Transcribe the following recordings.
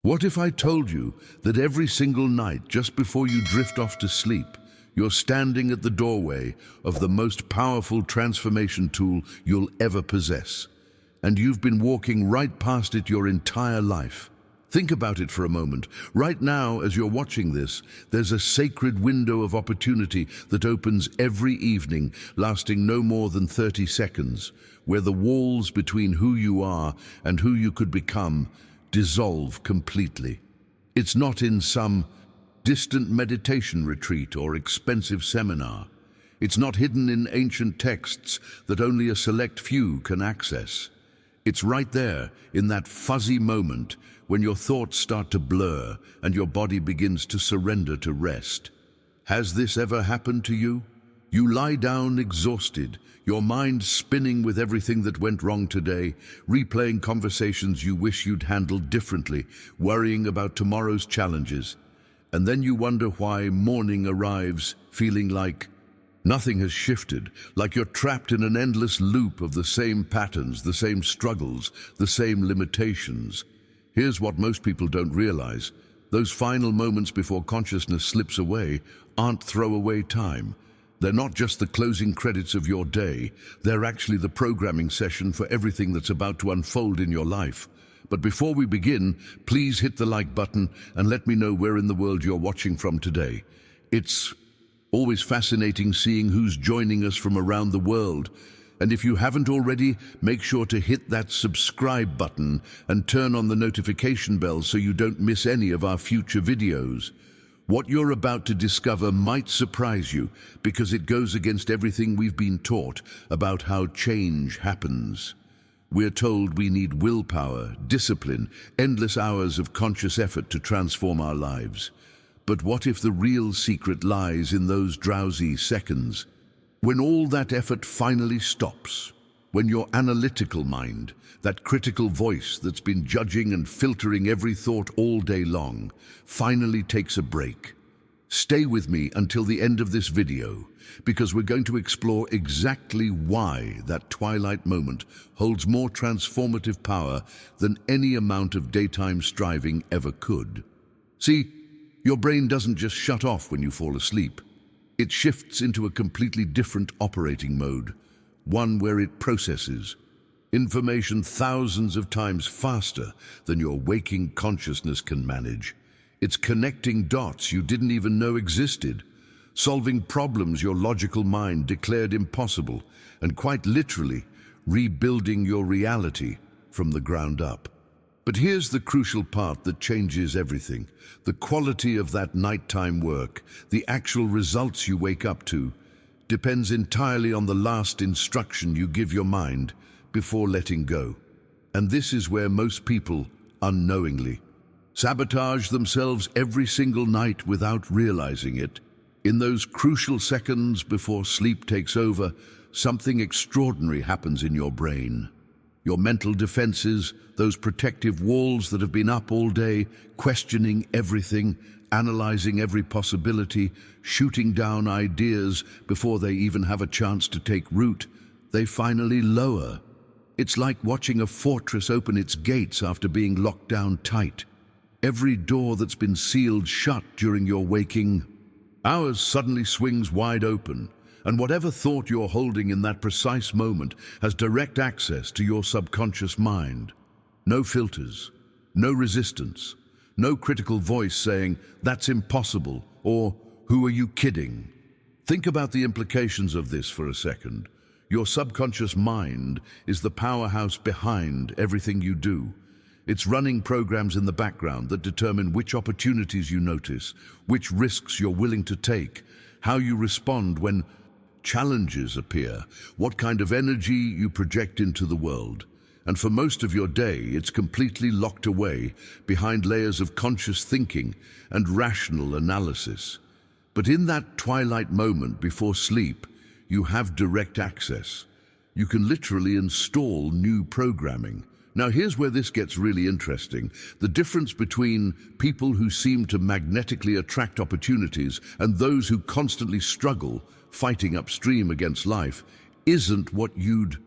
What if I told you that every single night, just before you drift off to sleep, you're standing at the doorway of the most powerful transformation tool you'll ever possess, and you've been walking right past it your entire life? Think about it for a moment. Right now, as you're watching this, there's a sacred window of opportunity that opens every evening, lasting no more than 30 seconds, where the walls between who you are and who you could become dissolve completely. It's not in some distant meditation retreat or expensive seminar. It's not hidden in ancient texts that only a select few can access. It's right there, in that fuzzy moment when your thoughts start to blur and your body begins to surrender to rest. Has this ever happened to you? You lie down exhausted, your mind spinning with everything that went wrong today, replaying conversations you wish you'd handled differently, worrying about tomorrow's challenges. And then you wonder why morning arrives feeling like nothing has shifted, like you're trapped in an endless loop of the same patterns, the same struggles, the same limitations. Here's what most people don't realize. Those final moments before consciousness slips away aren't throwaway time. They're not just the closing credits of your day. They're actually the programming session for everything that's about to unfold in your life. But before we begin, please hit the like button and let me know where in the world you're watching from today. It's always fascinating seeing who's joining us from around the world. And if you haven't already, make sure to hit that subscribe button and turn on the notification bell so you don't miss any of our future videos. What you're about to discover might surprise you because it goes against everything we've been taught about how change happens. We're told we need willpower, discipline, endless hours of conscious effort to transform our lives. But what if the real secret lies in those drowsy seconds? When all that effort finally stops, when your analytical mind, that critical voice that's been judging and filtering every thought all day long, finally takes a break. Stay with me until the end of this video, because we're going to explore exactly why that twilight moment holds more transformative power than any amount of daytime striving ever could. See, your brain doesn't just shut off when you fall asleep. It shifts into a completely different operating mode, one where it processes information thousands of times faster than your waking consciousness can manage. It's connecting dots you didn't even know existed, solving problems your logical mind declared impossible, and quite literally rebuilding your reality from the ground up. But here's the crucial part that changes everything. The quality of that nighttime work, the actual results you wake up to, depends entirely on the last instruction you give your mind before letting go. And this is where most people, unknowingly, sabotage themselves every single night without realizing it. In those crucial seconds before sleep takes over, something extraordinary happens in your brain. Your mental defenses, those protective walls that have been up all day, questioning everything, analyzing every possibility, shooting down ideas before they even have a chance to take root, they finally lower. It's like watching a fortress open its gates after being locked down tight. Every door that's been sealed shut during your waking hours suddenly swings wide open, and whatever thought you're holding in that precise moment has direct access to your subconscious mind. No filters, no resistance, no critical voice saying, "That's impossible," or "Who are you kidding?" Think about the implications of this for a second. Your subconscious mind is the powerhouse behind everything you do. It's running programs in the background that determine which opportunities you notice, which risks you're willing to take, how you respond when challenges appear, what kind of energy you project into the world. And for most of your day, it's completely locked away behind layers of conscious thinking and rational analysis. But in that twilight moment before sleep, you have direct access. You can literally install new programming. Now here's where this gets really interesting. The difference between people who seem to magnetically attract opportunities and those who constantly struggle fighting upstream against life isn't what you'd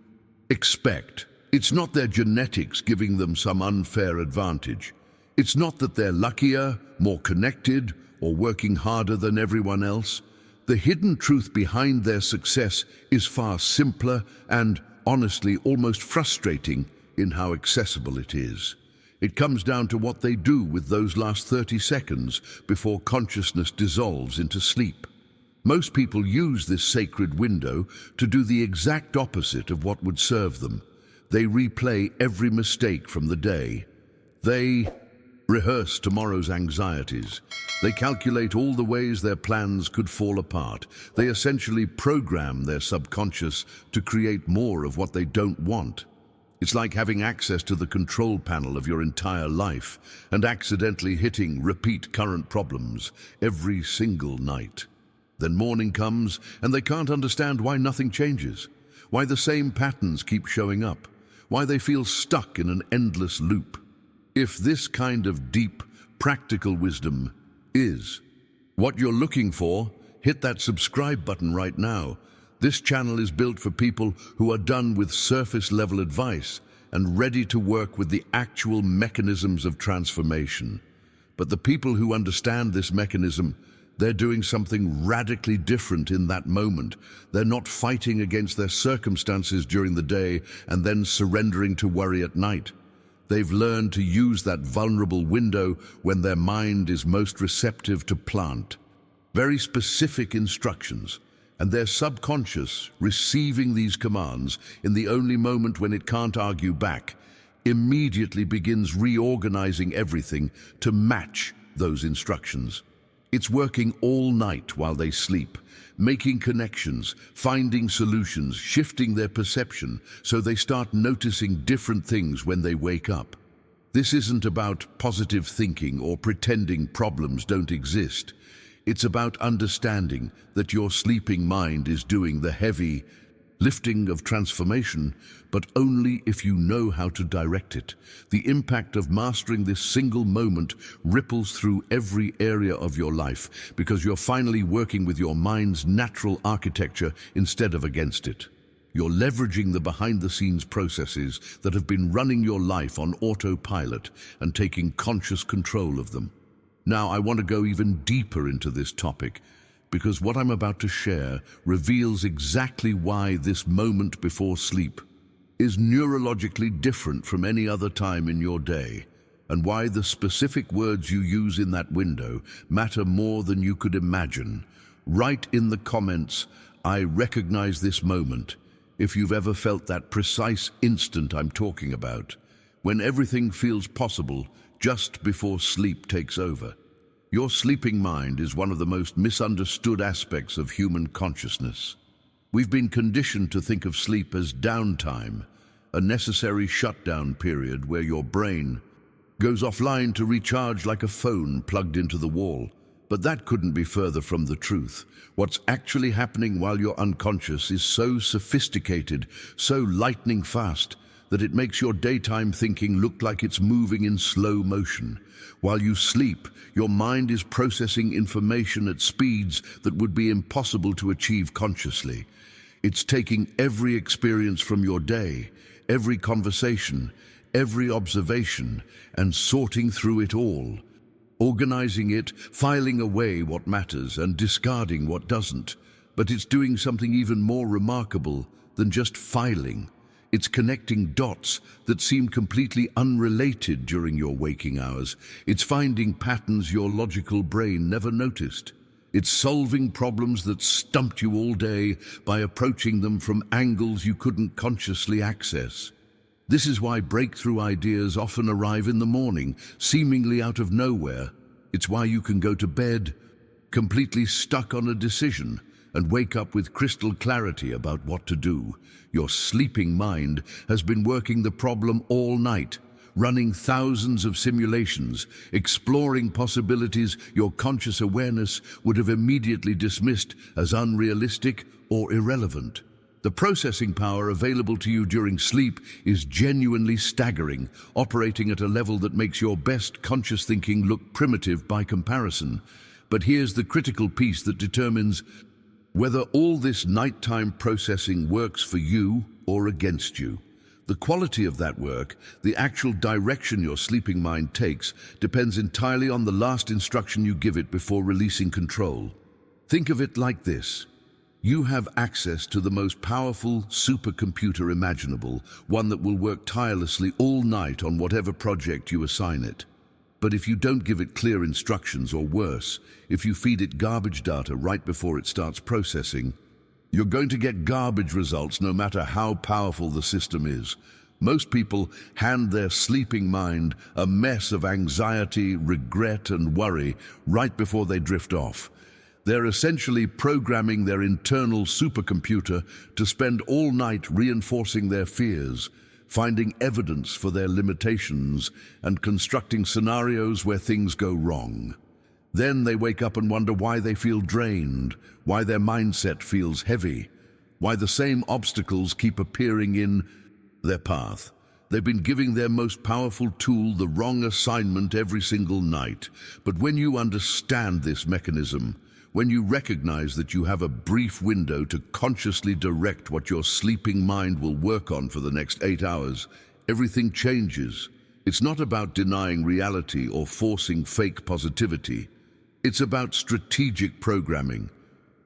expect. It's not their genetics giving them some unfair advantage. It's not that they're luckier, more connected, or working harder than everyone else. The hidden truth behind their success is far simpler and, honestly, almost frustrating in how accessible it is. It comes down to what they do with those last 30 seconds before consciousness dissolves into sleep. Most people use this sacred window to do the exact opposite of what would serve them. They replay every mistake from the day. They rehearse tomorrow's anxieties. They calculate all the ways their plans could fall apart. They essentially program their subconscious to create more of what they don't want. It's like having access to the control panel of your entire life and accidentally hitting repeat current problems every single night. Then morning comes and they can't understand why nothing changes, why the same patterns keep showing up, why they feel stuck in an endless loop. If this kind of deep, practical wisdom is what you're looking for, hit that subscribe button right now. This channel is built for people who are done with surface-level advice and ready to work with the actual mechanisms of transformation. But the people who understand this mechanism, they're doing something radically different in that moment. They're not fighting against their circumstances during the day and then surrendering to worry at night. They've learned to use that vulnerable window when their mind is most receptive to plant very specific instructions, and their subconscious, receiving these commands in the only moment when it can't argue back, immediately begins reorganizing everything to match those instructions. It's working all night while they sleep, making connections, finding solutions, shifting their perception so they start noticing different things when they wake up. This isn't about positive thinking or pretending problems don't exist. It's about understanding that your sleeping mind is doing the heavy lifting of transformation, but only if you know how to direct it. The impact of mastering this single moment ripples through every area of your life because you're finally working with your mind's natural architecture instead of against it. You're leveraging the behind-the-scenes processes that have been running your life on autopilot and taking conscious control of them. Now, I want to go even deeper into this topic because what I'm about to share reveals exactly why this moment before sleep is neurologically different from any other time in your day, and why the specific words you use in that window matter more than you could imagine. Write in the comments, "I recognize this moment," if you've ever felt that precise instant I'm talking about, when everything feels possible just before sleep takes over. Your sleeping mind is one of the most misunderstood aspects of human consciousness. We've been conditioned to think of sleep as downtime, a necessary shutdown period where your brain goes offline to recharge like a phone plugged into the wall. But that couldn't be further from the truth. What's actually happening while you're unconscious is so sophisticated, so lightning fast, that it makes your daytime thinking look like it's moving in slow motion. While you sleep, your mind is processing information at speeds that would be impossible to achieve consciously. It's taking every experience from your day, every conversation, every observation, and sorting through it all, organizing it, filing away what matters and discarding what doesn't. But it's doing something even more remarkable than just filing. It's connecting dots that seem completely unrelated during your waking hours. It's finding patterns your logical brain never noticed. It's solving problems that stumped you all day by approaching them from angles you couldn't consciously access. This is why breakthrough ideas often arrive in the morning, seemingly out of nowhere. It's why you can go to bed completely stuck on a decision and wake up with crystal clarity about what to do. Your sleeping mind has been working the problem all night, running thousands of simulations, exploring possibilities your conscious awareness would have immediately dismissed as unrealistic or irrelevant. The processing power available to you during sleep is genuinely staggering, operating at a level that makes your best conscious thinking look primitive by comparison. But here's the critical piece that determines whether all this nighttime processing works for you or against you. The quality of that work, the actual direction your sleeping mind takes, depends entirely on the last instruction you give it before releasing control. Think of it like this. You have access to the most powerful supercomputer imaginable, one that will work tirelessly all night on whatever project you assign it. But if you don't give it clear instructions, or worse, if you feed it garbage data right before it starts processing, you're going to get garbage results no matter how powerful the system is. Most people hand their sleeping mind a mess of anxiety, regret, and worry right before they drift off. They're essentially programming their internal supercomputer to spend all night reinforcing their fears, finding evidence for their limitations, and constructing scenarios where things go wrong. Then they wake up and wonder why they feel drained, why their mindset feels heavy, why the same obstacles keep appearing in their path. They've been giving their most powerful tool the wrong assignment every single night. But when you understand this mechanism, when you recognize that you have a brief window to consciously direct what your sleeping mind will work on for the next 8 hours, everything changes. It's not about denying reality or forcing fake positivity. It's about strategic programming.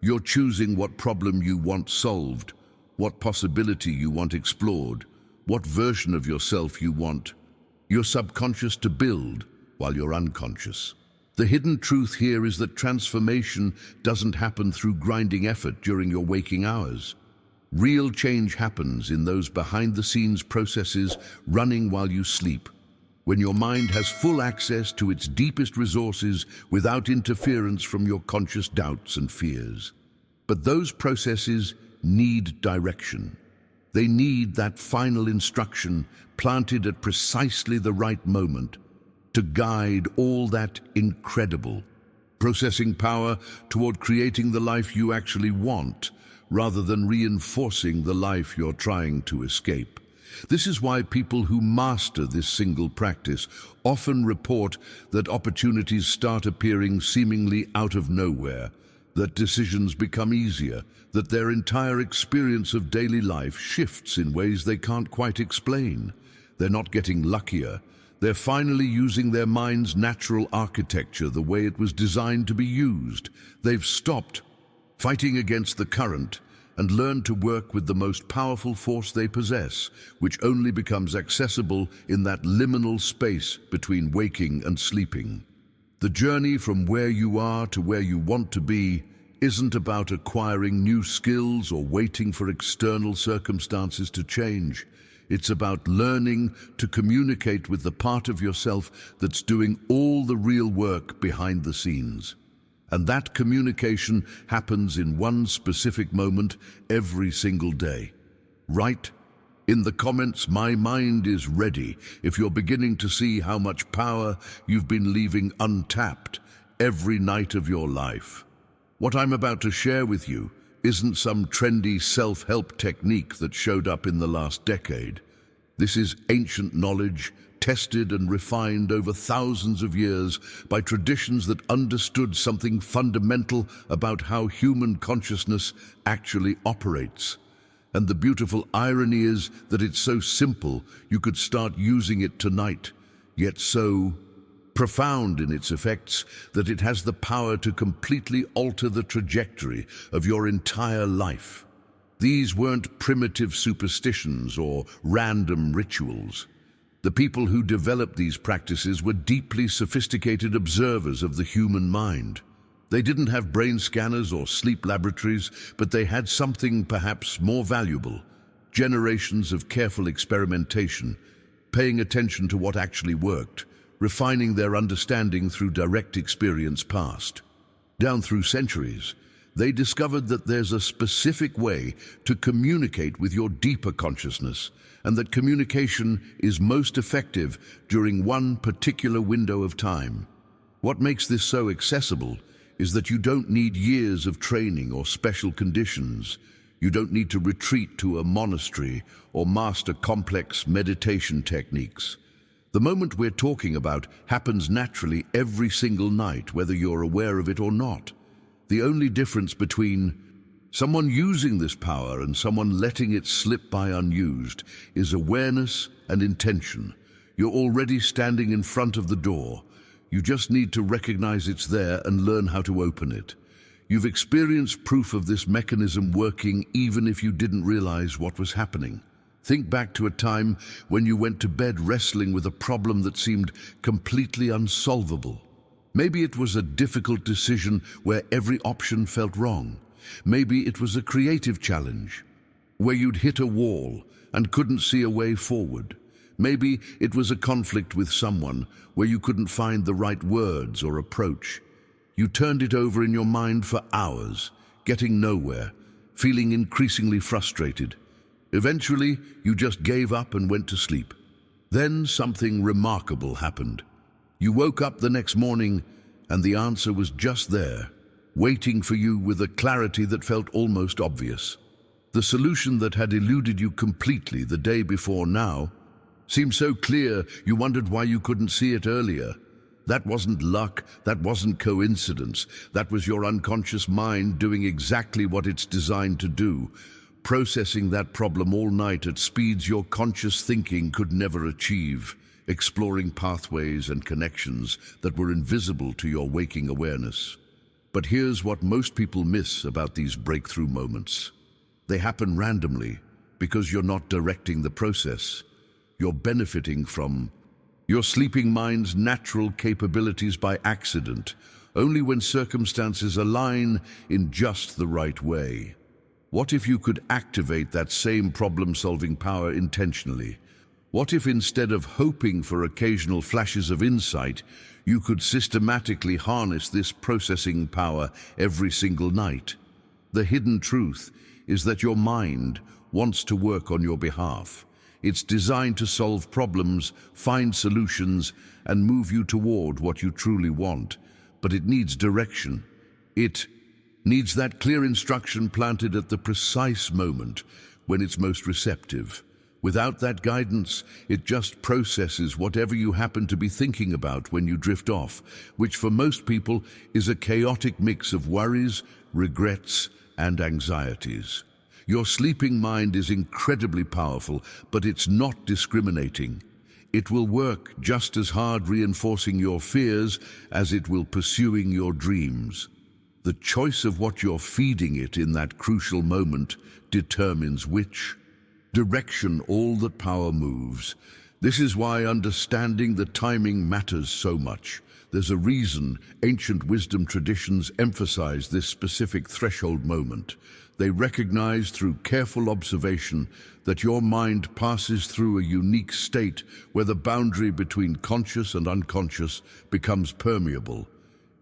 You're choosing what problem you want solved, what possibility you want explored, what version of yourself you want your subconscious to build while you're unconscious. The hidden truth here is that transformation doesn't happen through grinding effort during your waking hours. Real change happens in those behind-the-scenes processes running while you sleep, when your mind has full access to its deepest resources without interference from your conscious doubts and fears. But those processes need direction. They need that final instruction planted at precisely the right moment to guide all that incredible processing power toward creating the life you actually want, rather than reinforcing the life you're trying to escape. This is why people who master this single practice often report that opportunities start appearing seemingly out of nowhere, that decisions become easier, that their entire experience of daily life shifts in ways they can't quite explain. They're not getting luckier. They're finally using their mind's natural architecture the way it was designed to be used. They've stopped fighting against the current and learned to work with the most powerful force they possess, which only becomes accessible in that liminal space between waking and sleeping. The journey from where you are to where you want to be isn't about acquiring new skills or waiting for external circumstances to change. It's about learning to communicate with the part of yourself that's doing all the real work behind the scenes. And that communication happens in one specific moment every single day. Write in the comments, "My mind is ready," if you're beginning to see how much power you've been leaving untapped every night of your life. What I'm about to share with you isn't some trendy self-help technique that showed up in the last decade. This is ancient knowledge, tested and refined over thousands of years by traditions that understood something fundamental about how human consciousness actually operates. And the beautiful irony is that it's so simple you could start using it tonight, yet so profound in its effects that it has the power to completely alter the trajectory of your entire life. These weren't primitive superstitions or random rituals. The people who developed these practices were deeply sophisticated observers of the human mind. They didn't have brain scanners or sleep laboratories, but they had something perhaps more valuable: generations of careful experimentation, paying attention to what actually worked, refining their understanding through direct experience past. Down through centuries, they discovered that there's a specific way to communicate with your deeper consciousness, and that communication is most effective during one particular window of time. What makes this so accessible is that you don't need years of training or special conditions. You don't need to retreat to a monastery or master complex meditation techniques. The moment we're talking about happens naturally every single night, whether you're aware of it or not. The only difference between Someone using this power and someone letting it slip by unused is awareness and intention. You're already standing in front of the door. You just need to recognize it's there and learn how to open it. You've experienced proof of this mechanism working even if you didn't realize what was happening. Think back to a time when you went to bed wrestling with a problem that seemed completely unsolvable. Maybe it was a difficult decision where every option felt wrong. Maybe it was a creative challenge where you'd hit a wall and couldn't see a way forward. Maybe it was a conflict with someone where you couldn't find the right words or approach. You turned it over in your mind for hours, getting nowhere, feeling increasingly frustrated. Eventually, you just gave up and went to sleep. Then something remarkable happened. You woke up the next morning and the answer was just there, waiting for you with a clarity that felt almost obvious. The solution that had eluded you completely the day before now seemed so clear you wondered why you couldn't see it earlier. That wasn't luck, that wasn't coincidence. That was your unconscious mind doing exactly what it's designed to do, processing that problem all night at speeds your conscious thinking could never achieve, exploring pathways and connections that were invisible to your waking awareness. But here's what most people miss about these breakthrough moments. They happen randomly because you're not directing the process. You're benefiting from your sleeping mind's natural capabilities by accident, only when circumstances align in just the right way. What if you could activate that same problem-solving power intentionally? What if instead of hoping for occasional flashes of insight, you could systematically harness this processing power every single night? The hidden truth is that your mind wants to work on your behalf. It's designed to solve problems, find solutions, and move you toward what you truly want. But it needs direction. It needs that clear instruction planted at the precise moment when it's most receptive. Without that guidance, it just processes whatever you happen to be thinking about when you drift off, which for most people is a chaotic mix of worries, regrets, and anxieties. Your sleeping mind is incredibly powerful, but it's not discriminating. It will work just as hard reinforcing your fears as it will pursuing your dreams. The choice of what you're feeding it in that crucial moment determines which direction all that power moves. This is why understanding the timing matters so much. There's a reason ancient wisdom traditions emphasize this specific threshold moment. They recognize through careful observation that your mind passes through a unique state where the boundary between conscious and unconscious becomes permeable.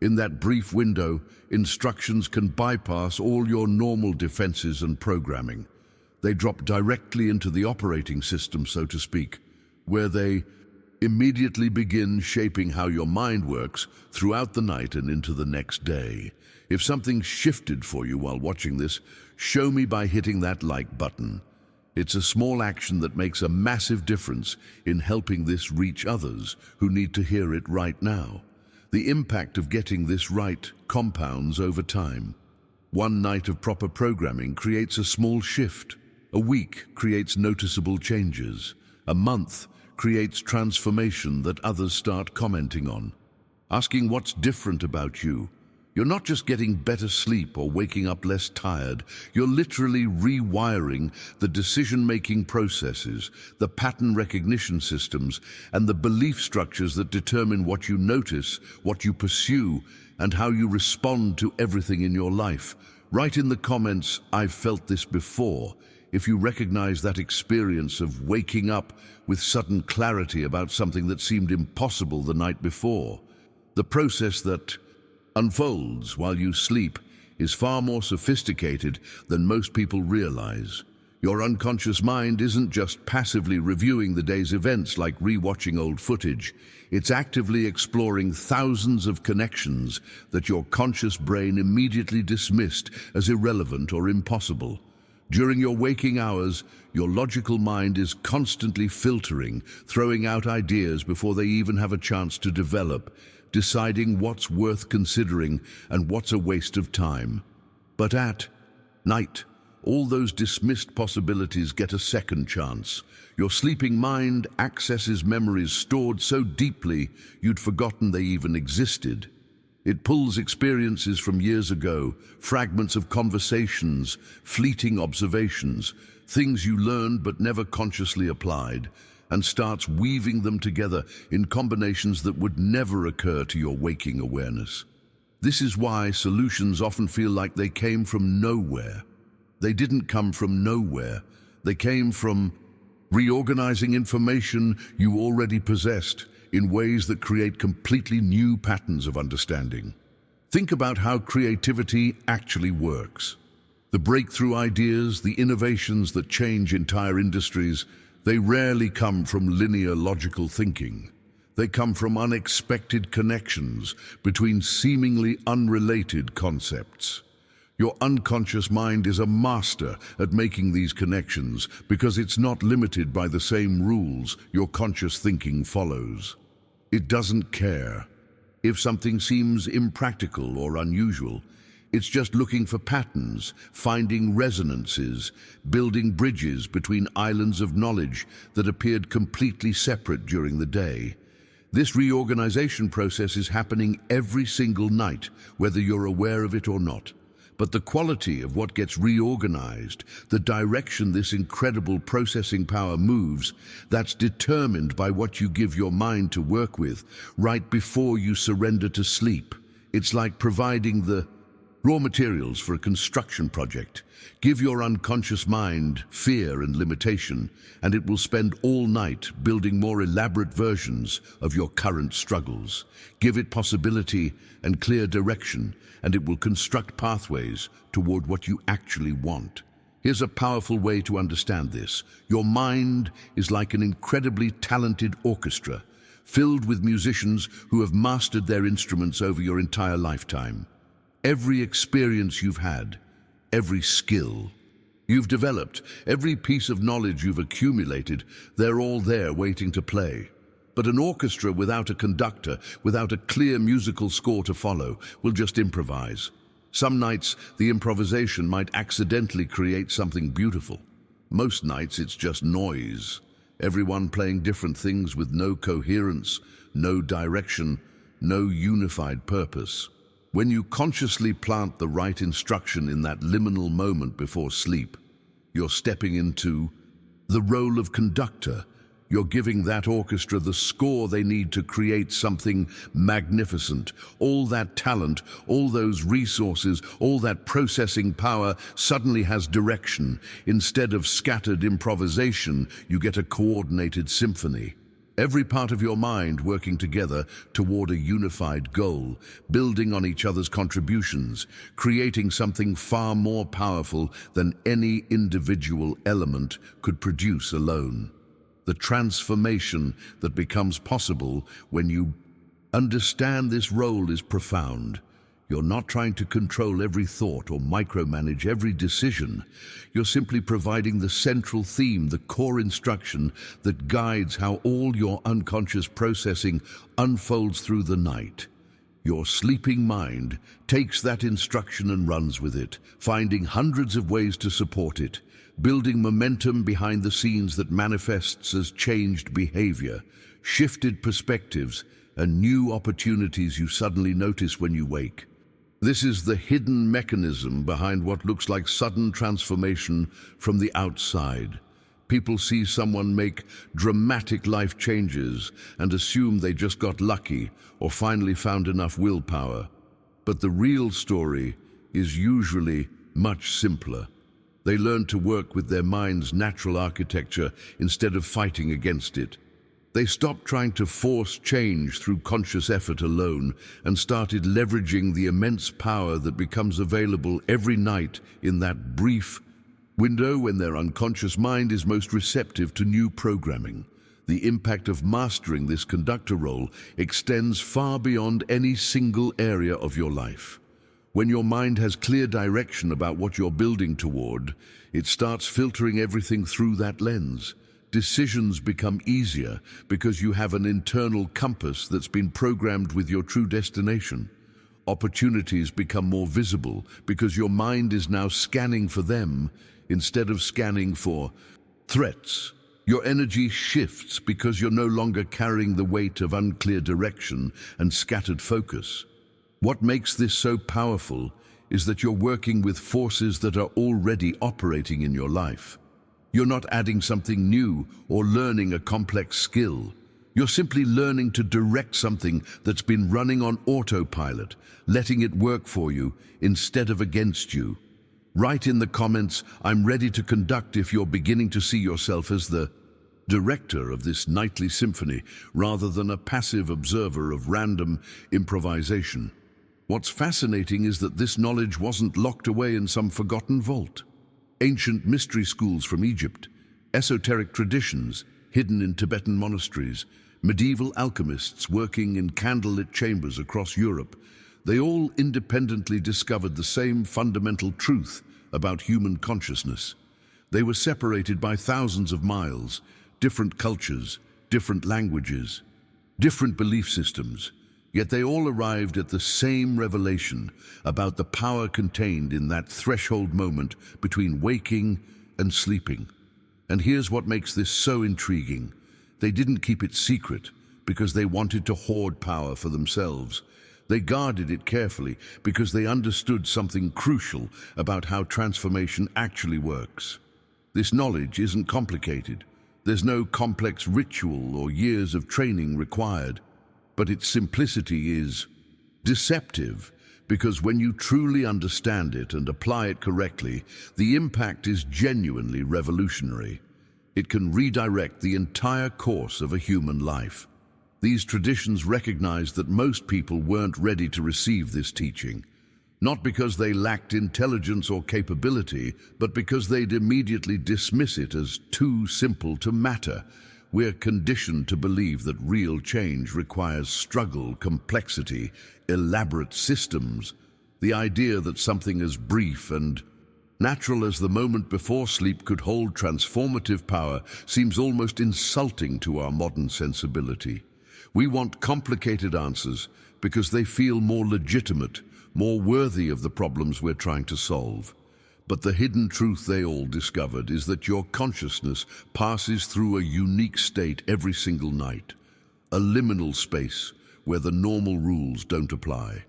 In that brief window, instructions can bypass all your normal defenses and programming. They drop directly into the operating system, so to speak, where they immediately begin shaping how your mind works throughout the night and into the next day. If something shifted for you while watching this, show me by hitting that like button. It's a small action that makes a massive difference in helping this reach others who need to hear it right now. The impact of getting this right compounds over time. One night of proper programming creates a small shift. A week creates noticeable changes. A month creates transformation that others start commenting on, asking what's different about you. You're not just getting better sleep or waking up less tired. You're literally rewiring the decision-making processes, the pattern recognition systems, and the belief structures that determine what you notice, what you pursue, and how you respond to everything in your life. Write in the comments, "I've felt this before," if you recognize that experience of waking up with sudden clarity about something that seemed impossible the night before. The process that unfolds while you sleep is far more sophisticated than most people realize. Your unconscious mind isn't just passively reviewing the day's events like rewatching old footage. It's actively exploring thousands of connections that your conscious brain immediately dismissed as irrelevant or impossible. During your waking hours, your logical mind is constantly filtering, throwing out ideas before they even have a chance to develop, deciding what's worth considering and what's a waste of time. But at Night. All those dismissed possibilities get a second chance. Your sleeping mind accesses memories stored so deeply you'd forgotten they even existed. It pulls experiences from years ago, fragments of conversations, fleeting observations, things you learned but never consciously applied, and starts weaving them together in combinations that would never occur to your waking awareness. This is why solutions often feel like they came from nowhere. They didn't come from nowhere. They came from reorganizing information you already possessed in ways that create completely new patterns of understanding. Think about how creativity actually works. The breakthrough ideas, the innovations that change entire industries, they rarely come from linear logical thinking. They come from unexpected connections between seemingly unrelated concepts. Your unconscious mind is a master at making these connections because it's not limited by the same rules your conscious thinking follows. It doesn't care. If something seems impractical or unusual, it's just looking for patterns, finding resonances, building bridges between islands of knowledge that appeared completely separate during the day. This reorganization process is happening every single night, whether you're aware of it or not. But the quality of what gets reorganized, the direction this incredible processing power moves, that's determined by what you give your mind to work with right before you surrender to sleep. It's like providing the raw materials for a construction project. Give your unconscious mind fear and limitation, and it will spend all night building more elaborate versions of your current struggles. Give it possibility and clear direction, and it will construct pathways toward what you actually want. Here's a powerful way to understand this. Your mind is like an incredibly talented orchestra, filled with musicians who have mastered their instruments over your entire lifetime. Every experience you've had, every skill you've developed, every piece of knowledge you've accumulated, they're all there waiting to play. But an orchestra without a conductor, without a clear musical score to follow, will just improvise. Some nights, the improvisation might accidentally create something beautiful. Most nights, it's just noise. Everyone playing different things with no coherence, no direction, no unified purpose. When you consciously plant the right instruction in that liminal moment before sleep, you're stepping into the role of conductor. You're giving that orchestra the score they need to create something magnificent. All that talent, all those resources, all that processing power suddenly has direction. Instead of scattered improvisation, you get a coordinated symphony. Every part of your mind working together toward a unified goal, building on each other's contributions, creating something far more powerful than any individual element could produce alone. The transformation that becomes possible when you understand this role is profound. You're not trying to control every thought or micromanage every decision. You're simply providing the central theme, the core instruction that guides how all your unconscious processing unfolds through the night. Your sleeping mind takes that instruction and runs with it, finding hundreds of ways to support it, building momentum behind the scenes that manifests as changed behavior, shifted perspectives, and new opportunities you suddenly notice when you wake. This is the hidden mechanism behind what looks like sudden transformation from the outside. People see someone make dramatic life changes and assume they just got lucky or finally found enough willpower. But the real story is usually much simpler. They learn to work with their mind's natural architecture instead of fighting against it. They stopped trying to force change through conscious effort alone and started leveraging the immense power that becomes available every night in that brief window when their unconscious mind is most receptive to new programming. The impact of mastering this conductor role extends far beyond any single area of your life. When your mind has clear direction about what you're building toward, it starts filtering everything through that lens. Decisions become easier because you have an internal compass that's been programmed with your true destination. Opportunities become more visible because your mind is now scanning for them instead of scanning for threats. Your energy shifts because you're no longer carrying the weight of unclear direction and scattered focus. What makes this so powerful is that you're working with forces that are already operating in your life. You're not adding something new or learning a complex skill. You're simply learning to direct something that's been running on autopilot, letting it work for you instead of against you. Write in the comments, "I'm ready to conduct," if you're beginning to see yourself as the director of this nightly symphony rather than a passive observer of random improvisation. What's fascinating is that this knowledge wasn't locked away in some forgotten vault. Ancient mystery schools from Egypt, esoteric traditions hidden in Tibetan monasteries, medieval alchemists working in candlelit chambers across Europe, they all independently discovered the same fundamental truth about human consciousness. They were separated by thousands of miles, different cultures, different languages, different belief systems, yet they all arrived at the same revelation about the power contained in that threshold moment between waking and sleeping. And here's what makes this so intriguing. They didn't keep it secret because they wanted to hoard power for themselves. They guarded it carefully because they understood something crucial about how transformation actually works. This knowledge isn't complicated. There's no complex ritual or years of training required. But its simplicity is deceptive, because when you truly understand it and apply it correctly, the impact is genuinely revolutionary. It can redirect the entire course of a human life. These traditions recognize that most people weren't ready to receive this teaching, not because they lacked intelligence or capability, but because they'd immediately dismiss it as too simple to matter. We're conditioned to believe that real change requires struggle, complexity, elaborate systems. The idea that something as brief and natural as the moment before sleep could hold transformative power seems almost insulting to our modern sensibility. We want complicated answers because they feel more legitimate, more worthy of the problems we're trying to solve. But the hidden truth they all discovered is that your consciousness passes through a unique state every single night, a liminal space where the normal rules don't apply.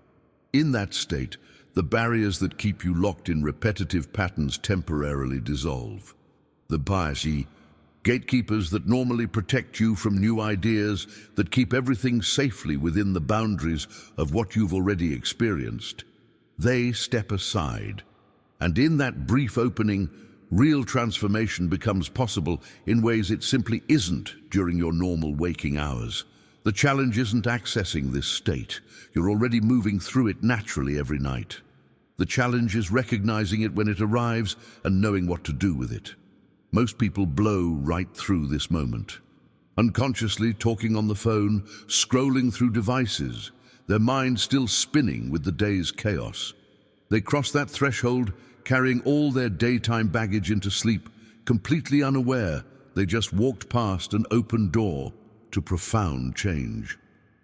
In that state, the barriers that keep you locked in repetitive patterns temporarily dissolve. The biasi, gatekeepers that normally protect you from new ideas, that keep everything safely within the boundaries of what you've already experienced, they step aside. And in that brief opening, real transformation becomes possible in ways it simply isn't during your normal waking hours. The challenge isn't accessing this state. You're already moving through it naturally every night. The challenge is recognizing it when it arrives and knowing what to do with it. Most people blow right through this moment, unconsciously talking on the phone, scrolling through devices, their mind still spinning with the day's chaos. They cross that threshold, carrying all their daytime baggage into sleep, completely unaware they just walked past an open door to profound change.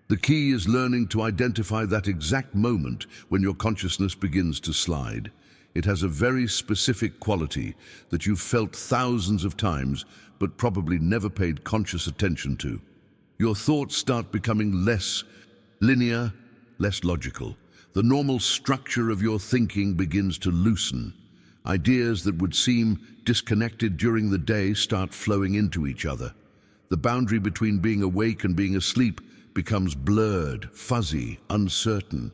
The key is learning to identify that exact moment when your consciousness begins to slide. It has a very specific quality that you've felt thousands of times but probably never paid conscious attention to. Your thoughts start becoming less linear, less logical. The normal structure of your thinking begins to loosen. Ideas that would seem disconnected during the day start flowing into each other. The boundary between being awake and being asleep becomes blurred, fuzzy, uncertain.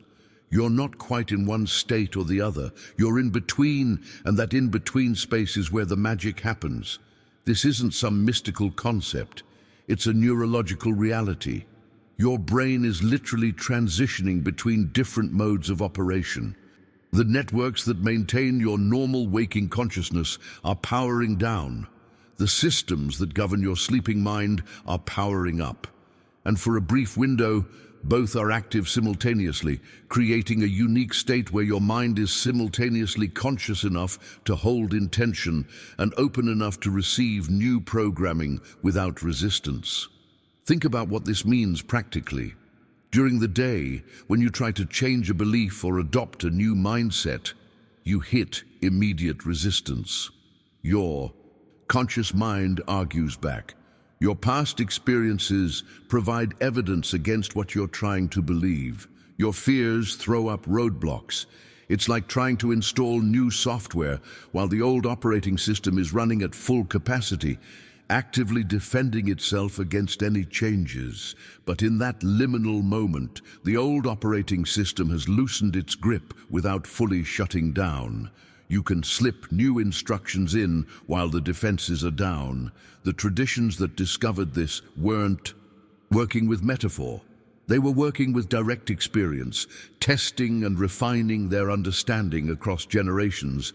You're not quite in one state or the other. You're in between, and that in-between space is where the magic happens. This isn't some mystical concept. It's a neurological reality. Your brain is literally transitioning between different modes of operation. The networks that maintain your normal waking consciousness are powering down. The systems that govern your sleeping mind are powering up. And for a brief window, both are active simultaneously, creating a unique state where your mind is simultaneously conscious enough to hold intention and open enough to receive new programming without resistance. Think about what this means practically. During the day, when you try to change a belief or adopt a new mindset, you hit immediate resistance. Your conscious mind argues back. Your past experiences provide evidence against what you're trying to believe. Your fears throw up roadblocks. It's like trying to install new software while the old operating system is running at full capacity, actively defending itself against any changes. But in that liminal moment, the old operating system has loosened its grip without fully shutting down. You can slip new instructions in while the defenses are down. The traditions that discovered this weren't working with metaphor. They were working with direct experience, testing and refining their understanding across generations.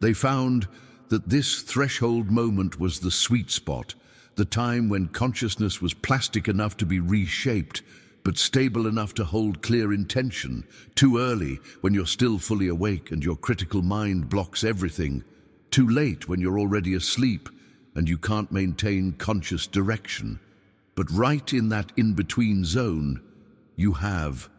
They found that this threshold moment was the sweet spot, the time when consciousness was plastic enough to be reshaped, but stable enough to hold clear intention. Too early, when you're still fully awake and your critical mind blocks everything. Too late, when you're already asleep and you can't maintain conscious direction. But right in that in-between zone, you have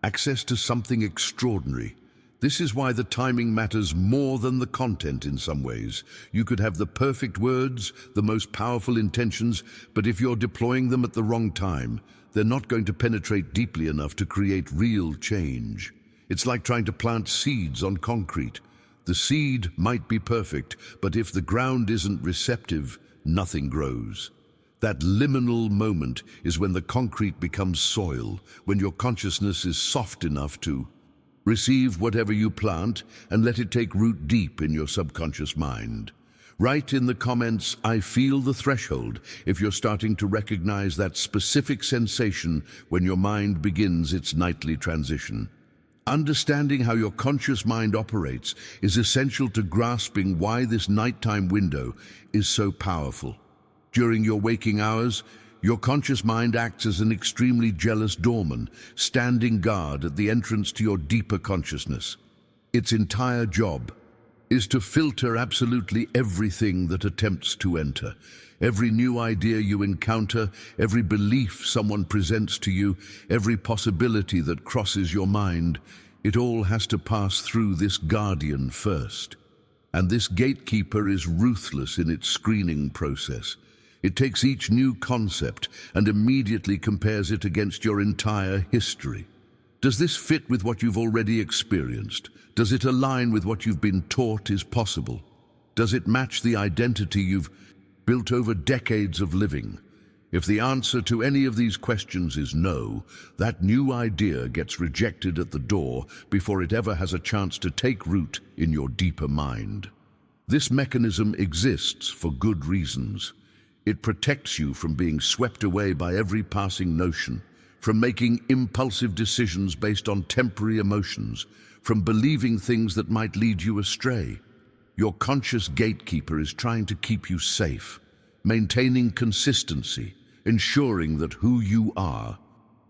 access to something extraordinary. This is why the timing matters more than the content in some ways. You could have the perfect words, the most powerful intentions, but if you're deploying them at the wrong time, they're not going to penetrate deeply enough to create real change. It's like trying to plant seeds on concrete. The seed might be perfect, but if the ground isn't receptive, nothing grows. That liminal moment is when the concrete becomes soil, when your consciousness is soft enough to receive whatever you plant and let it take root deep in your subconscious mind. Write in the comments, "I feel the threshold," if you're starting to recognize that specific sensation when your mind begins its nightly transition. Understanding how your conscious mind operates is essential to grasping why this nighttime window is so powerful. During your waking hours, your conscious mind acts as an extremely jealous doorman, standing guard at the entrance to your deeper consciousness. Its entire job is to filter absolutely everything that attempts to enter. Every new idea you encounter, every belief someone presents to you, every possibility that crosses your mind, it all has to pass through this guardian first. And this gatekeeper is ruthless in its screening process. It takes each new concept and immediately compares it against your entire history. Does this fit with what you've already experienced? Does it align with what you've been taught is possible? Does it match the identity you've built over decades of living? If the answer to any of these questions is no, that new idea gets rejected at the door before it ever has a chance to take root in your deeper mind. This mechanism exists for good reasons. It protects you from being swept away by every passing notion, from making impulsive decisions based on temporary emotions, from believing things that might lead you astray. Your conscious gatekeeper is trying to keep you safe, maintaining consistency, ensuring that who you are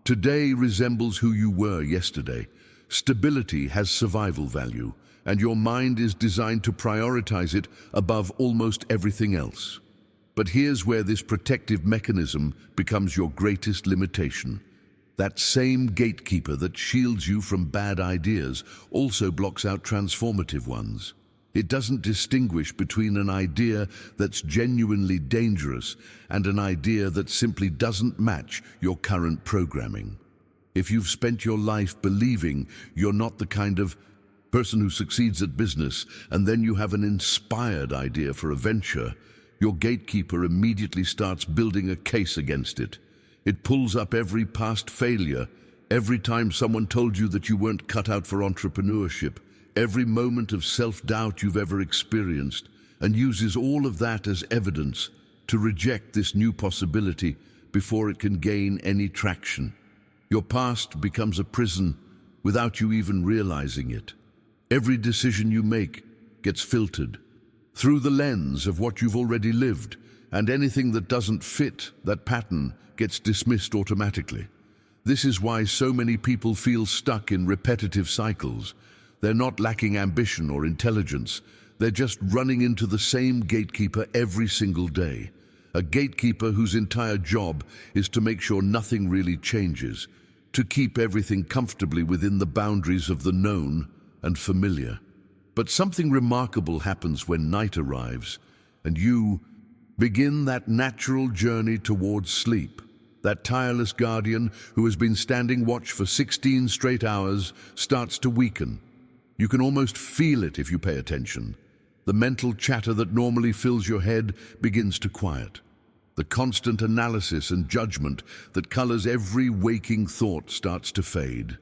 today resembles who you were yesterday. Stability has survival value, and your mind is designed to prioritize it above almost everything else. But here's where this protective mechanism becomes your greatest limitation. That same gatekeeper that shields you from bad ideas also blocks out transformative ones. It doesn't distinguish between an idea that's genuinely dangerous and an idea that simply doesn't match your current programming. If you've spent your life believing you're not the kind of person who succeeds at business, and then you have an inspired idea for a venture, your gatekeeper immediately starts building a case against it. It pulls up every past failure, every time someone told you that you weren't cut out for entrepreneurship, every moment of self-doubt you've ever experienced, and uses all of that as evidence to reject this new possibility before it can gain any traction. Your past becomes a prison without you even realizing it. Every decision you make gets filtered through the lens of what you've already lived, and anything that doesn't fit that pattern gets dismissed automatically. This is why so many people feel stuck in repetitive cycles. They're not lacking ambition or intelligence. They're just running into the same gatekeeper every single day. A gatekeeper whose entire job is to make sure nothing really changes, to keep everything comfortably within the boundaries of the known and familiar. But something remarkable happens when night arrives, and you begin that natural journey towards sleep. That tireless guardian who has been standing watch for 16 straight hours starts to weaken. You can almost feel it if you pay attention. The mental chatter that normally fills your head begins to quiet. The constant analysis and judgment that colors every waking thought starts to fade.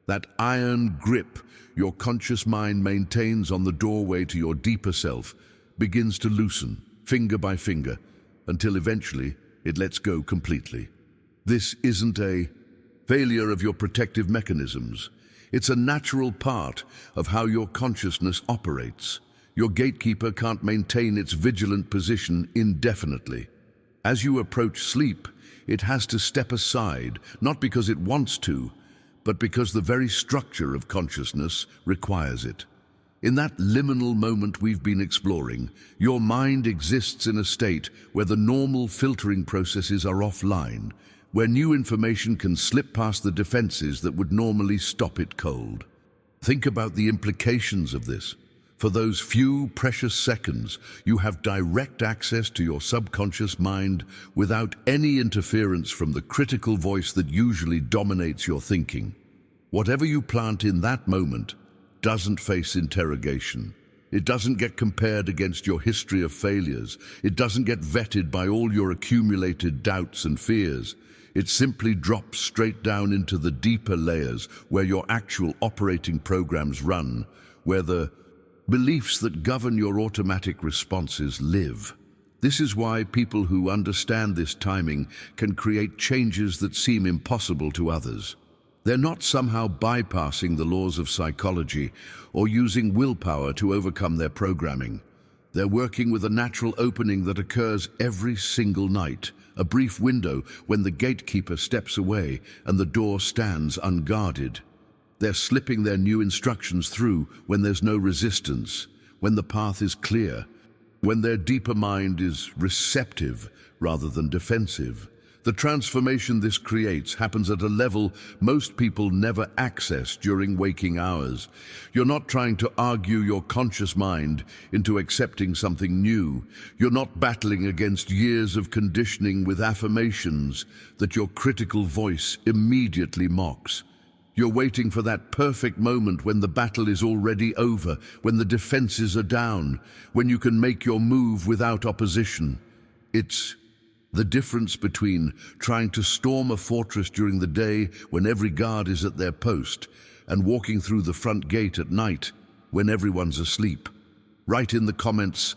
That iron grip your conscious mind maintains on the doorway to your deeper self begins to loosen, finger by finger, until eventually it lets go completely. This isn't a failure of your protective mechanisms. It's a natural part of how your consciousness operates. Your gatekeeper can't maintain its vigilant position indefinitely. As you approach sleep, it has to step aside, not because it wants to, but because the very structure of consciousness requires it. In that liminal moment we've been exploring, your mind exists in a state where the normal filtering processes are offline, where new information can slip past the defenses that would normally stop it cold. Think about the implications of this. For those few precious seconds, you have direct access to your subconscious mind without any interference from the critical voice that usually dominates your thinking. Whatever you plant in that moment doesn't face interrogation. It doesn't get compared against your history of failures. It doesn't get vetted by all your accumulated doubts and fears. It simply drops straight down into the deeper layers where your actual operating programs run, where the beliefs that govern your automatic responses live. This is why people who understand this timing can create changes that seem impossible to others. They're not somehow bypassing the laws of psychology or using willpower to overcome their programming. They're working with a natural opening that occurs every single night, a brief window when the gatekeeper steps away and the door stands unguarded. They're slipping their new instructions through when there's no resistance, when the path is clear, when their deeper mind is receptive rather than defensive. The transformation this creates happens at a level most people never access during waking hours. You're not trying to argue your conscious mind into accepting something new. You're not battling against years of conditioning with affirmations that your critical voice immediately mocks. You're waiting for that perfect moment when the battle is already over, when the defenses are down, when you can make your move without opposition. It's the difference between trying to storm a fortress during the day when every guard is at their post and walking through the front gate at night when everyone's asleep. Write in the comments,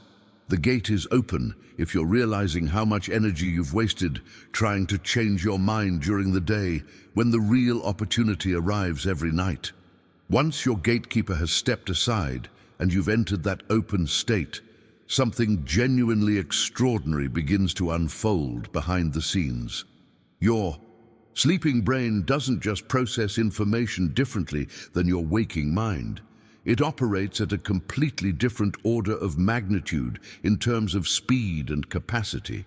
"The gate is open," if you're realizing how much energy you've wasted trying to change your mind during the day when the real opportunity arrives every night. Once your gatekeeper has stepped aside and you've entered that open state, something genuinely extraordinary begins to unfold behind the scenes. Your sleeping brain doesn't just process information differently than your waking mind. It operates at a completely different order of magnitude in terms of speed and capacity.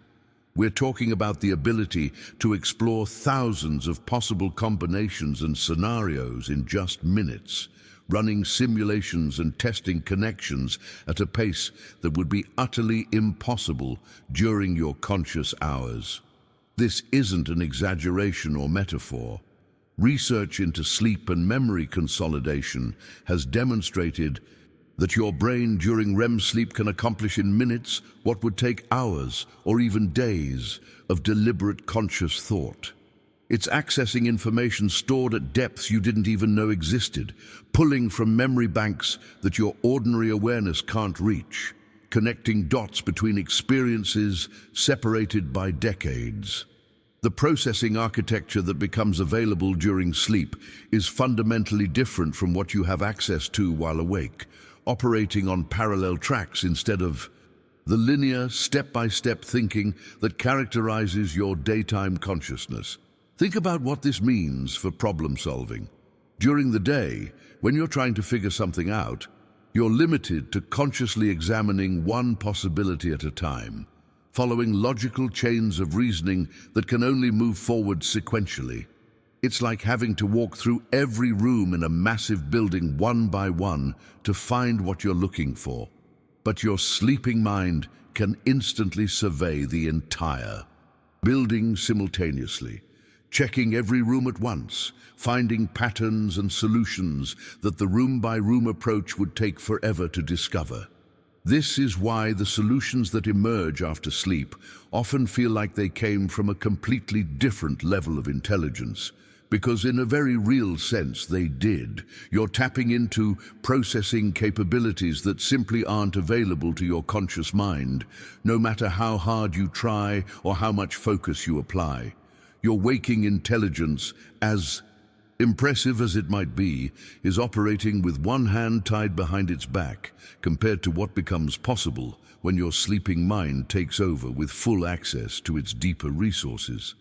We're talking about the ability to explore thousands of possible combinations and scenarios in just minutes, running simulations and testing connections at a pace that would be utterly impossible during your conscious hours. This isn't an exaggeration or metaphor. Research into sleep and memory consolidation has demonstrated that your brain during REM sleep can accomplish in minutes what would take hours or even days of deliberate conscious thought. It's accessing information stored at depths you didn't even know existed, pulling from memory banks that your ordinary awareness can't reach, connecting dots between experiences separated by decades. The processing architecture that becomes available during sleep is fundamentally different from what you have access to while awake, operating on parallel tracks instead of the linear, step-by-step thinking that characterizes your daytime consciousness. Think about what this means for problem solving. During the day, when you're trying to figure something out, you're limited to consciously examining one possibility at a time, following logical chains of reasoning that can only move forward sequentially. It's like having to walk through every room in a massive building one by one to find what you're looking for. But your sleeping mind can instantly survey the entire building simultaneously, checking every room at once, finding patterns and solutions that the room-by-room approach would take forever to discover. This is why the solutions that emerge after sleep often feel like they came from a completely different level of intelligence, because in a very real sense they did. You're tapping into processing capabilities that simply aren't available to your conscious mind, no matter how hard you try or how much focus you apply. Your waking intelligence, as impressive as it might be, is operating with one hand tied behind its back, compared to what becomes possible when your sleeping mind takes over with full access to its deeper resources.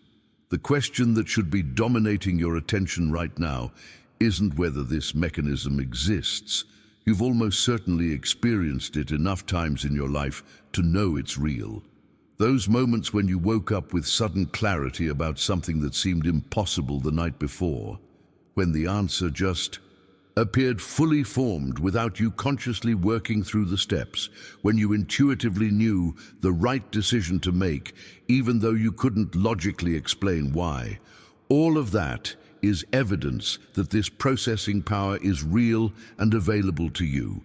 The question that should be dominating your attention right now isn't whether this mechanism exists. You've almost certainly experienced it enough times in your life to know it's real. Those moments when you woke up with sudden clarity about something that seemed impossible the night before, when the answer just appeared fully formed without you consciously working through the steps, when you intuitively knew the right decision to make, even though you couldn't logically explain why. All of that is evidence that this processing power is real and available to you.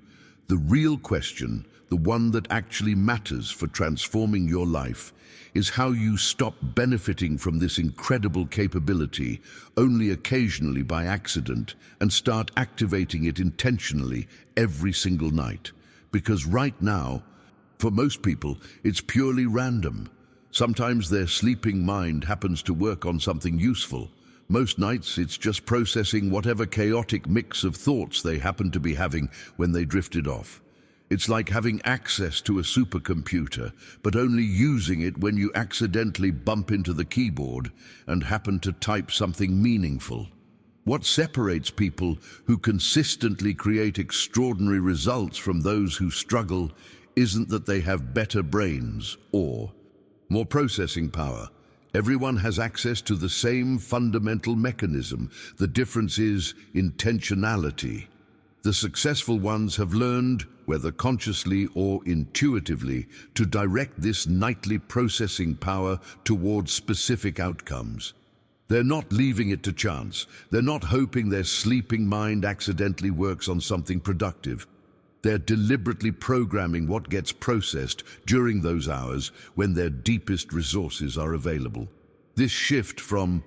The real question, the one that actually matters for transforming your life, is how you stop benefiting from this incredible capability only occasionally by accident and start activating it intentionally every single night. Because right now, for most people, it's purely random. Sometimes their sleeping mind happens to work on something useful. Most nights, it's just processing whatever chaotic mix of thoughts they happen to be having when they drifted off. It's like having access to a supercomputer, but only using it when you accidentally bump into the keyboard and happen to type something meaningful. What separates people who consistently create extraordinary results from those who struggle isn't that they have better brains or more processing power. Everyone has access to the same fundamental mechanism. The difference is intentionality. The successful ones have learned, whether consciously or intuitively, to direct this nightly processing power towards specific outcomes. They're not leaving it to chance. They're not hoping their sleeping mind accidentally works on something productive. They're deliberately programming what gets processed during those hours when their deepest resources are available. This shift from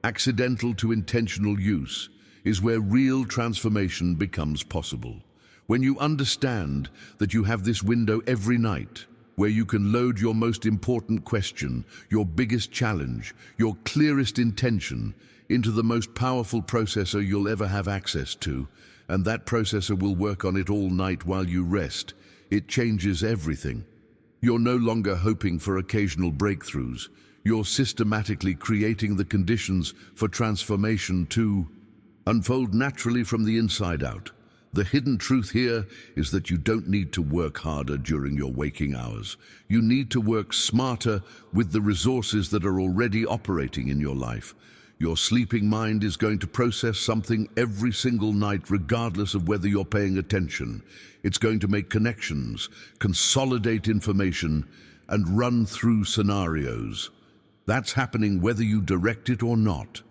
accidental to intentional use is where real transformation becomes possible. When you understand that you have this window every night, where you can load your most important question, your biggest challenge, your clearest intention, into the most powerful processor you'll ever have access to, and that processor will work on it all night while you rest, it changes everything. You're no longer hoping for occasional breakthroughs. You're systematically creating the conditions for transformation to unfold naturally from the inside out. The hidden truth here is that you don't need to work harder during your waking hours. You need to work smarter with the resources that are already operating in your life. Your sleeping mind is going to process something every single night, regardless of whether you're paying attention. It's going to make connections, consolidate information, and run through scenarios. That's happening whether you direct it or not.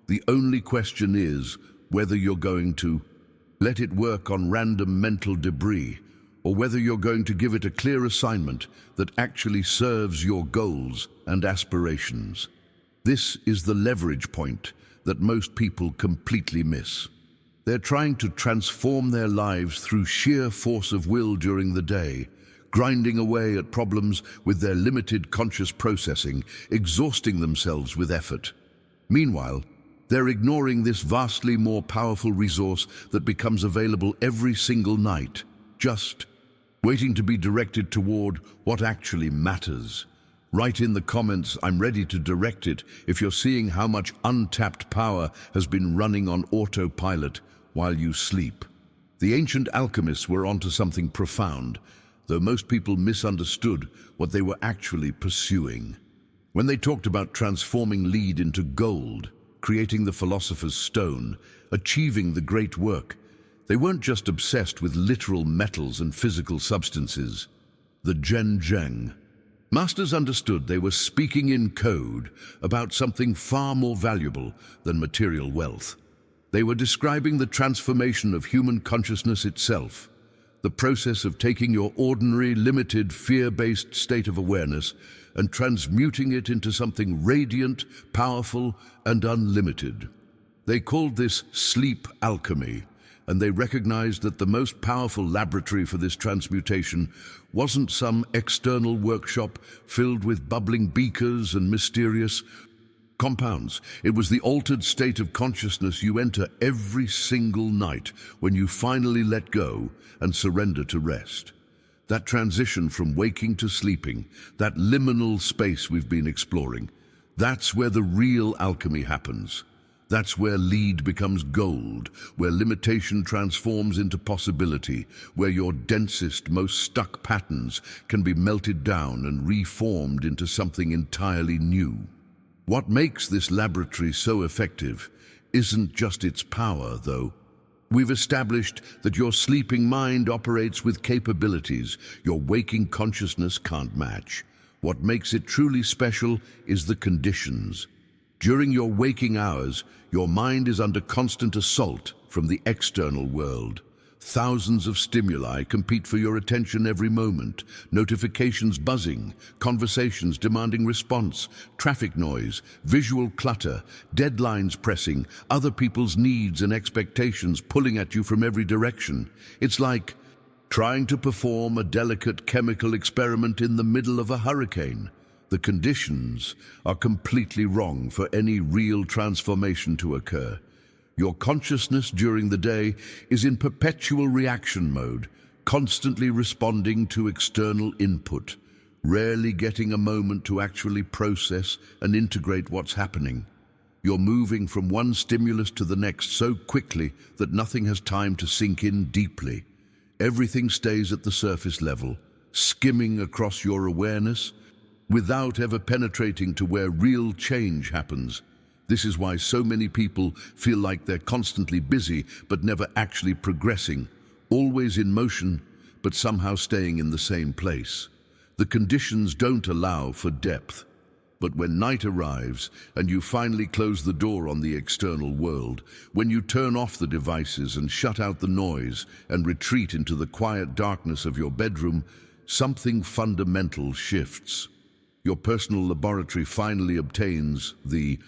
The only question is whether you're going to let it work on random mental debris, or whether you're going to give it a clear assignment that actually serves your goals and aspirations. This is the leverage point that most people completely miss. They're trying to transform their lives through sheer force of will during the day, grinding away at problems with their limited conscious processing, exhausting themselves with effort. Meanwhile, they're ignoring this vastly more powerful resource that becomes available every single night, just waiting to be directed toward what actually matters. Write in the comments, "I'm ready to direct it," if you're seeing how much untapped power has been running on autopilot while you sleep. The ancient alchemists were onto something profound, though most people misunderstood what they were actually pursuing. When they talked about transforming lead into gold, creating the philosopher's stone, achieving the great work. They weren't just obsessed with literal metals and physical substances. The Zhen. Masters understood they were speaking in code about something far more valuable than material wealth. They were describing the transformation of human consciousness itself, the process of taking your ordinary, limited, fear-based state of awareness and transmuting it into something radiant, powerful, and unlimited. They called this sleep alchemy, and they recognized that the most powerful laboratory for this transmutation wasn't some external workshop filled with bubbling beakers and mysterious compounds. It was the altered state of consciousness you enter every single night when you finally let go and surrender to rest. That transition from waking to sleeping, that liminal space we've been exploring, that's where the real alchemy happens. That's where lead becomes gold, where limitation transforms into possibility, where your densest, most stuck patterns can be melted down and reformed into something entirely new. What makes this laboratory so effective isn't just its power, though. We've established that your sleeping mind operates with capabilities your waking consciousness can't match. What makes it truly special is the conditions. During your waking hours, your mind is under constant assault from the external world. Thousands of stimuli compete for your attention every moment. Notifications buzzing, conversations demanding response, traffic noise, visual clutter, deadlines pressing, other people's needs and expectations pulling at you from every direction. It's like trying to perform a delicate chemical experiment in the middle of a hurricane. The conditions are completely wrong for any real transformation to occur. Your consciousness during the day is in perpetual reaction mode, constantly responding to external input, rarely getting a moment to actually process and integrate what's happening. You're moving from one stimulus to the next so quickly that nothing has time to sink in deeply. Everything stays at the surface level, skimming across your awareness, without ever penetrating to where real change happens. This is why so many people feel like they're constantly busy but never actually progressing, always in motion but somehow staying in the same place. The conditions don't allow for depth. But when night arrives and you finally close the door on the external world, when you turn off the devices and shut out the noise and retreat into the quiet darkness of your bedroom, something fundamental shifts. Your personal laboratory finally obtains the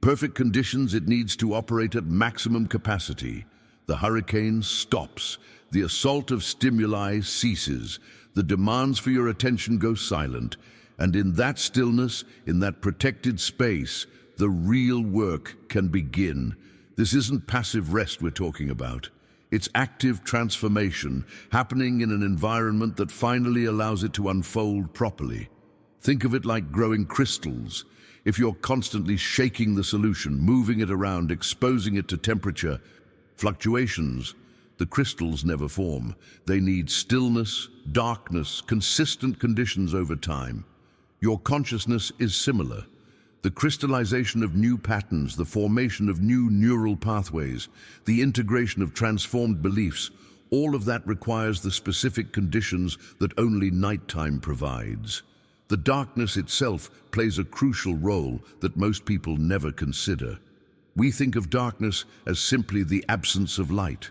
perfect conditions it needs to operate at maximum capacity. The hurricane stops. The assault of stimuli ceases. The demands for your attention go silent. And in that stillness, in that protected space, the real work can begin. This isn't passive rest we're talking about. It's active transformation happening in an environment that finally allows it to unfold properly. Think of it like growing crystals. If you're constantly shaking the solution, moving it around, exposing it to temperature fluctuations, the crystals never form. They need stillness, darkness, consistent conditions over time. Your consciousness is similar. The crystallization of new patterns, the formation of new neural pathways, the integration of transformed beliefs, all of that requires the specific conditions that only nighttime provides. The darkness itself plays a crucial role that most people never consider. We think of darkness as simply the absence of light,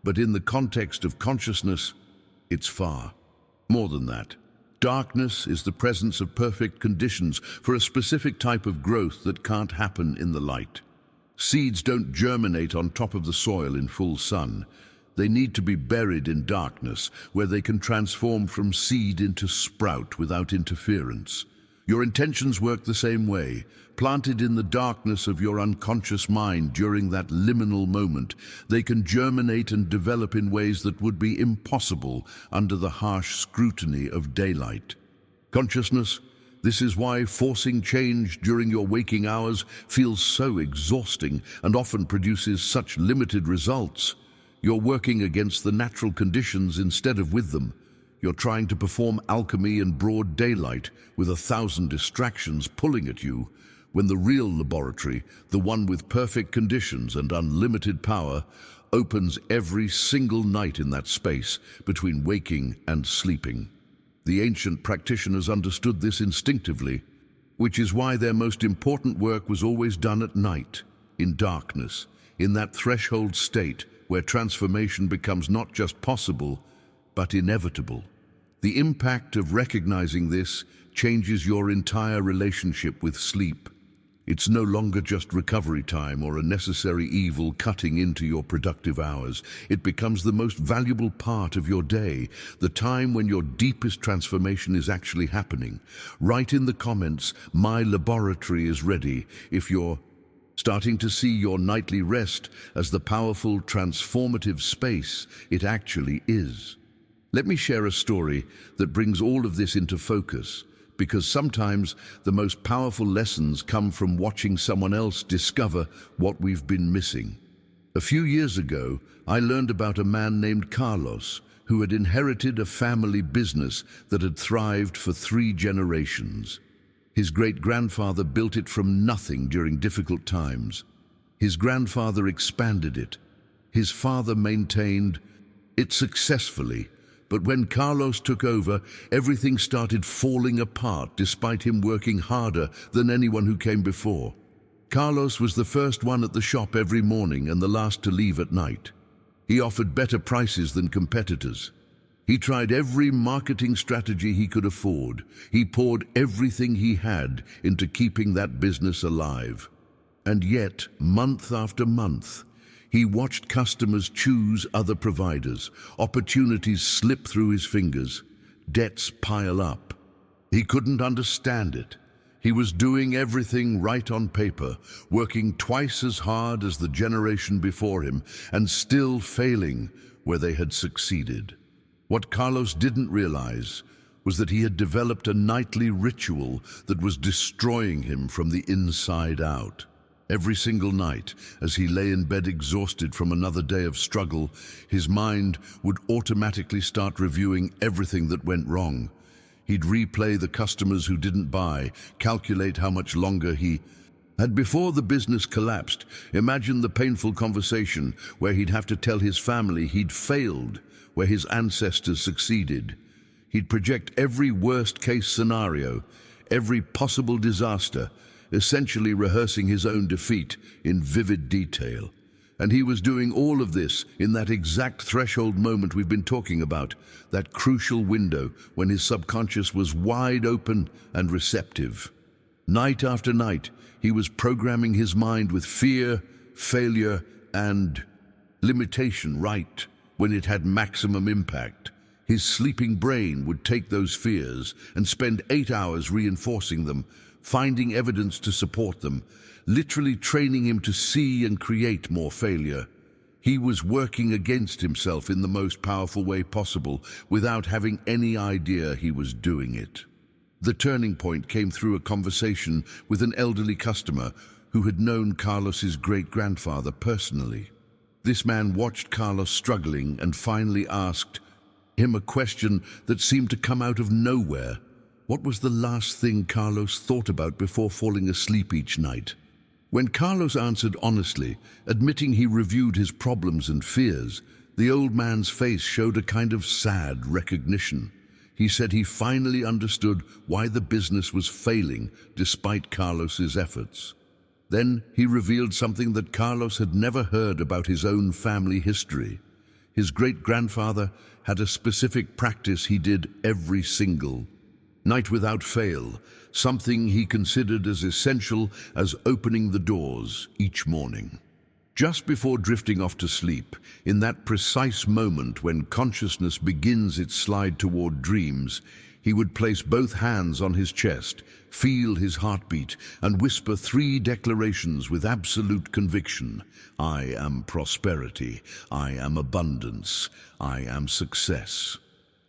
but in the context of consciousness, it's far more than that. Darkness is the presence of perfect conditions for a specific type of growth that can't happen in the light. Seeds don't germinate on top of the soil in full sun. They need to be buried in darkness, where they can transform from seed into sprout without interference. Your intentions work the same way. Planted in the darkness of your unconscious mind during that liminal moment, they can germinate and develop in ways that would be impossible under the harsh scrutiny of daylight. Consciousness, this is why forcing change during your waking hours feels so exhausting and often produces such limited results. You're working against the natural conditions instead of with them. You're trying to perform alchemy in broad daylight with 1,000 distractions pulling at you, when the real laboratory, the one with perfect conditions and unlimited power, opens every single night in that space between waking and sleeping. The ancient practitioners understood this instinctively, which is why their most important work was always done at night, in darkness, in that threshold state where transformation becomes not just possible, but inevitable. The impact of recognizing this changes your entire relationship with sleep. It's no longer just recovery time or a necessary evil cutting into your productive hours. It becomes the most valuable part of your day, the time when your deepest transformation is actually happening. Write in the comments, "My laboratory is ready," if you're starting to see your nightly rest as the powerful, transformative space it actually is. Let me share a story that brings all of this into focus, because sometimes the most powerful lessons come from watching someone else discover what we've been missing. A few years ago, I learned about a man named Carlos, who had inherited a family business that had thrived for 3 generations. His great-grandfather built it from nothing during difficult times. His grandfather expanded it. His father maintained it successfully. But when Carlos took over, everything started falling apart despite him working harder than anyone who came before. Carlos was the first one at the shop every morning and the last to leave at night. He offered better prices than competitors. He tried every marketing strategy he could afford. He poured everything he had into keeping that business alive. And yet, month after month, he watched customers choose other providers, opportunities slip through his fingers, debts pile up. He couldn't understand it. He was doing everything right on paper, working twice as hard as the generation before him, and still failing where they had succeeded. What Carlos didn't realize was that he had developed a nightly ritual that was destroying him from the inside out. Every single night, as he lay in bed exhausted from another day of struggle, his mind would automatically start reviewing everything that went wrong. He'd replay the customers who didn't buy, calculate how much longer he had before the business collapsed. Imagine the painful conversation where he'd have to tell his family he'd failed, where his ancestors succeeded. He'd project every worst-case scenario, every possible disaster, essentially rehearsing his own defeat in vivid detail. And he was doing all of this in that exact threshold moment we've been talking about, that crucial window when his subconscious was wide open and receptive. Night after night, he was programming his mind with fear, failure, and limitation right when it had maximum impact. His sleeping brain would take those fears and spend 8 hours reinforcing them, finding evidence to support them, literally training him to see and create more failure. He was working against himself in the most powerful way possible without having any idea he was doing it. The turning point came through a conversation with an elderly customer who had known Carlos's great-grandfather personally. This man watched Carlos struggling and finally asked him a question that seemed to come out of nowhere. What was the last thing Carlos thought about before falling asleep each night? When Carlos answered honestly, admitting he reviewed his problems and fears, the old man's face showed a kind of sad recognition. He said he finally understood why the business was failing despite Carlos's efforts. Then he revealed something that Carlos had never heard about his own family history. His great-grandfather had a specific practice he did every single night without fail, something he considered as essential as opening the doors each morning. Just before drifting off to sleep, in that precise moment when consciousness begins its slide toward dreams, he would place both hands on his chest, feel his heartbeat, and whisper 3 declarations with absolute conviction. I am prosperity. I am abundance. I am success.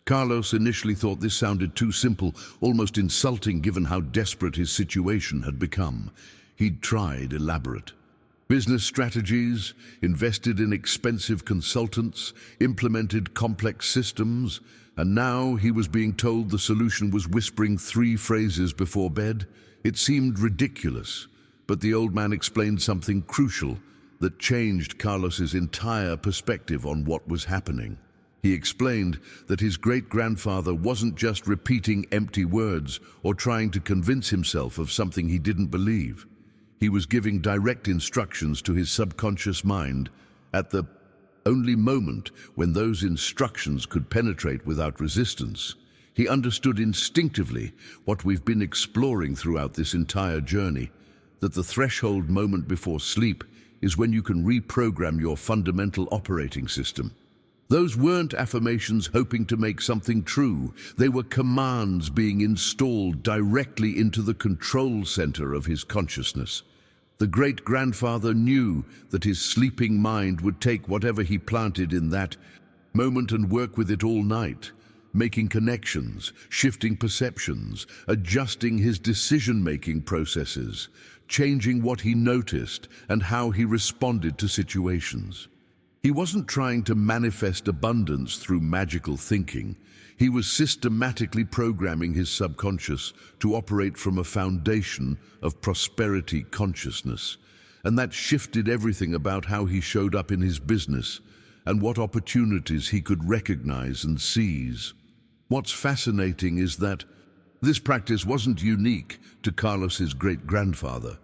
Carlos initially thought this sounded too simple, almost insulting given how desperate his situation had become. He'd tried elaborate business strategies, invested in expensive consultants, implemented complex systems, and now he was being told the solution was whispering 3 phrases before bed. It seemed ridiculous, But the old man explained something crucial that changed Carlos's entire perspective on what was happening. He explained that his great-grandfather wasn't just repeating empty words or trying to convince himself of something he didn't believe. He was giving direct instructions to his subconscious mind at the only moment when those instructions could penetrate without resistance. He understood instinctively what we've been exploring throughout this entire journey, that the threshold moment before sleep is when you can reprogram your fundamental operating system. Those weren't affirmations hoping to make something true. They were commands being installed directly into the control center of his consciousness. The great-grandfather knew that his sleeping mind would take whatever he planted in that moment and work with it all night, making connections, shifting perceptions, adjusting his decision-making processes, changing what he noticed and how he responded to situations. He wasn't trying to manifest abundance through magical thinking. He was systematically programming his subconscious to operate from a foundation of prosperity consciousness. And that shifted everything about how he showed up in his business and what opportunities he could recognize and seize. What's fascinating is that this practice wasn't unique to Carlos's great-grandfather.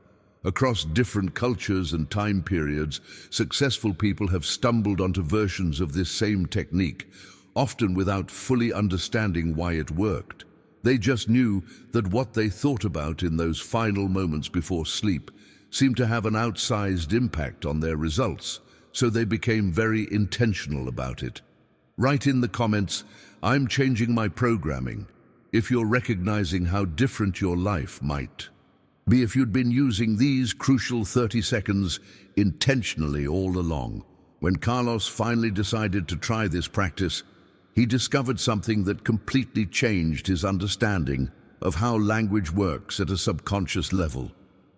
Across different cultures and time periods, successful people have stumbled onto versions of this same technique, often without fully understanding why it worked. They just knew that what they thought about in those final moments before sleep seemed to have an outsized impact on their results, so they became very intentional about it. Write in the comments, "I'm changing my programming," if you're recognizing how different your life might be if you'd been using these crucial 30 seconds intentionally all along. When Carlos finally decided to try this practice, he discovered something that completely changed his understanding of how language works at a subconscious level.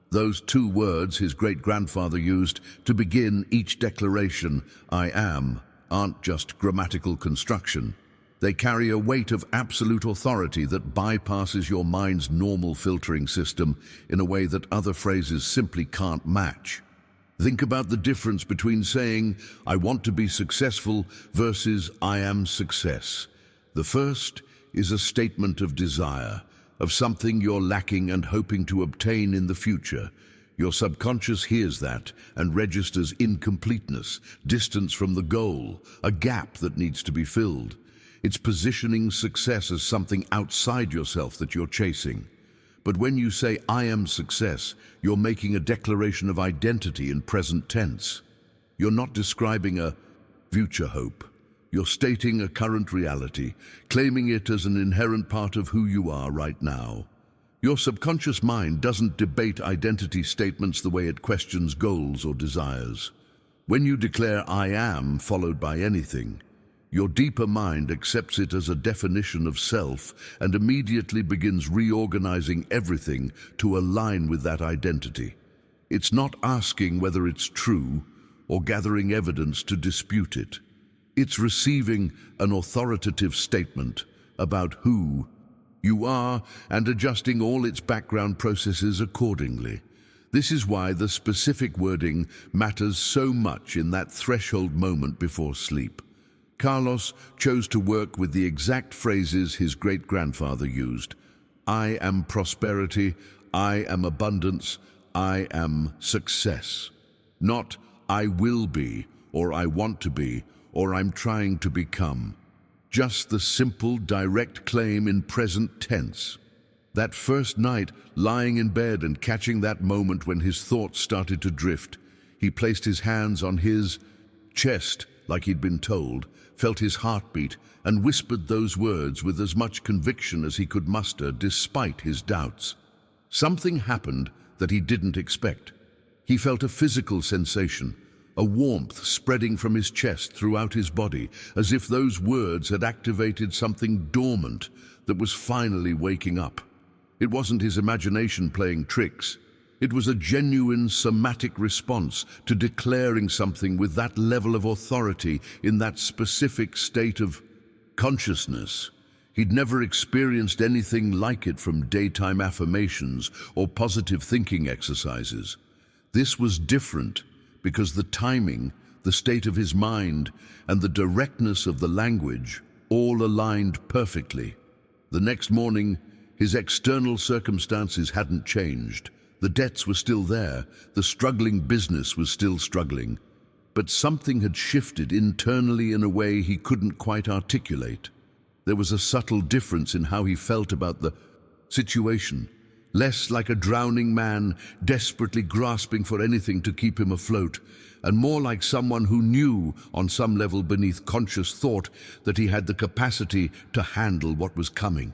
Those two words his great-grandfather used to begin each declaration, "I am," aren't just grammatical construction. They carry a weight of absolute authority that bypasses your mind's normal filtering system in a way that other phrases simply can't match. Think about the difference between saying, "I want to be successful," versus "I am success." The first is a statement of desire, of something you're lacking and hoping to obtain in the future. Your subconscious hears that and registers incompleteness, distance from the goal, a gap that needs to be filled. It's positioning success as something outside yourself that you're chasing. But when you say, "I am success," you're making a declaration of identity in present tense. You're not describing a future hope. You're stating a current reality, claiming it as an inherent part of who you are right now. Your subconscious mind doesn't debate identity statements the way it questions goals or desires. When you declare "I am" followed by anything, your deeper mind accepts it as a definition of self and immediately begins reorganizing everything to align with that identity. It's not asking whether it's true or gathering evidence to dispute it. It's receiving an authoritative statement about who you are and adjusting all its background processes accordingly. This is why the specific wording matters so much in that threshold moment before sleep. Carlos chose to work with the exact phrases his great-grandfather used. "I am prosperity," "I am abundance," "I am success." Not "I will be," or "I want to be," or "I'm trying to become." Just the simple, direct claim in present tense. That first night, lying in bed and catching that moment when his thoughts started to drift, he placed his hands on his chest like he'd been told, felt his heartbeat, and whispered those words with as much conviction as he could muster despite his doubts. Something happened that he didn't expect. He felt a physical sensation, a warmth spreading from his chest throughout his body, as if those words had activated something dormant that was finally waking up. It wasn't his imagination playing tricks. It was a genuine somatic response to declaring something with that level of authority in that specific state of consciousness. He'd never experienced anything like it from daytime affirmations or positive thinking exercises. This was different because the timing, the state of his mind, and the directness of the language all aligned perfectly. The next morning, his external circumstances hadn't changed. The debts were still there, the struggling business was still struggling. But something had shifted internally in a way he couldn't quite articulate. There was a subtle difference in how he felt about the situation, less like a drowning man desperately grasping for anything to keep him afloat, and more like someone who knew, on some level beneath conscious thought, that he had the capacity to handle what was coming.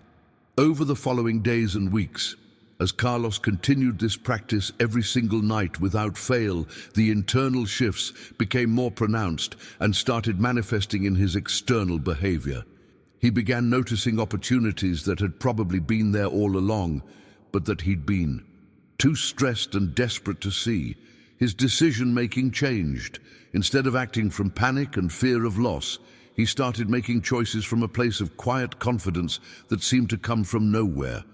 Over the following days and weeks, as Carlos continued this practice every single night without fail, the internal shifts became more pronounced and started manifesting in his external behavior. He began noticing opportunities that had probably been there all along, but that he'd been too stressed and desperate to see. His decision-making changed. Instead of acting from panic and fear of loss, he started making choices from a place of quiet confidence that seemed to come from nowhere.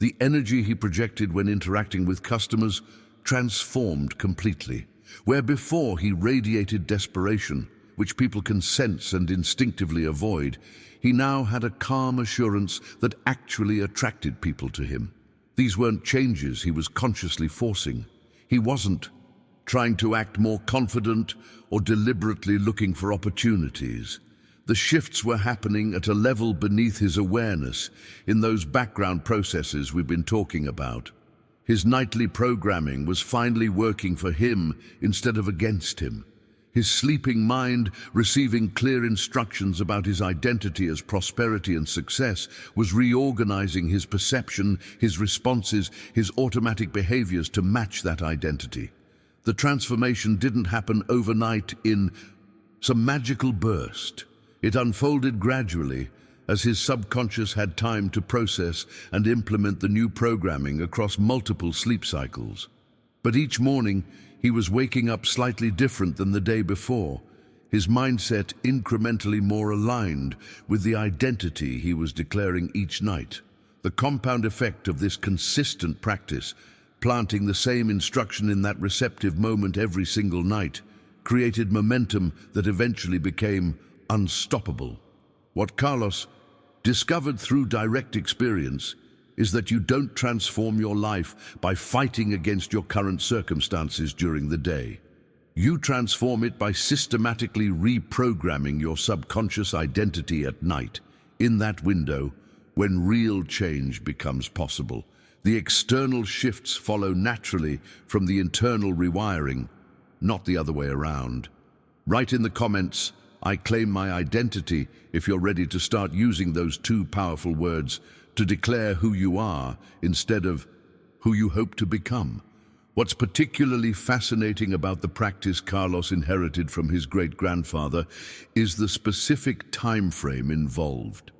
The energy he projected when interacting with customers transformed completely. Where before he radiated desperation, which people can sense and instinctively avoid, he now had a calm assurance that actually attracted people to him. These weren't changes he was consciously forcing. He wasn't trying to act more confident or deliberately looking for opportunities. The shifts were happening at a level beneath his awareness, in those background processes we've been talking about. His nightly programming was finally working for him instead of against him. His sleeping mind, receiving clear instructions about his identity as prosperity and success, was reorganizing his perception, his responses, his automatic behaviors to match that identity. The transformation didn't happen overnight in some magical burst. It unfolded gradually as his subconscious had time to process and implement the new programming across multiple sleep cycles. But each morning, he was waking up slightly different than the day before, his mindset incrementally more aligned with the identity he was declaring each night. The compound effect of this consistent practice, planting the same instruction in that receptive moment every single night, created momentum that eventually became unstoppable. What Carlos discovered through direct experience is that you don't transform your life by fighting against your current circumstances during the day. You transform it by systematically reprogramming your subconscious identity at night, in that window when real change becomes possible. The external shifts follow naturally from the internal rewiring, not the other way around. Write in the comments, "I claim my identity," if you're ready to start using those two powerful words to declare who you are instead of who you hope to become. What's particularly fascinating about the practice Carlos inherited from his great-grandfather is the specific time frame involved.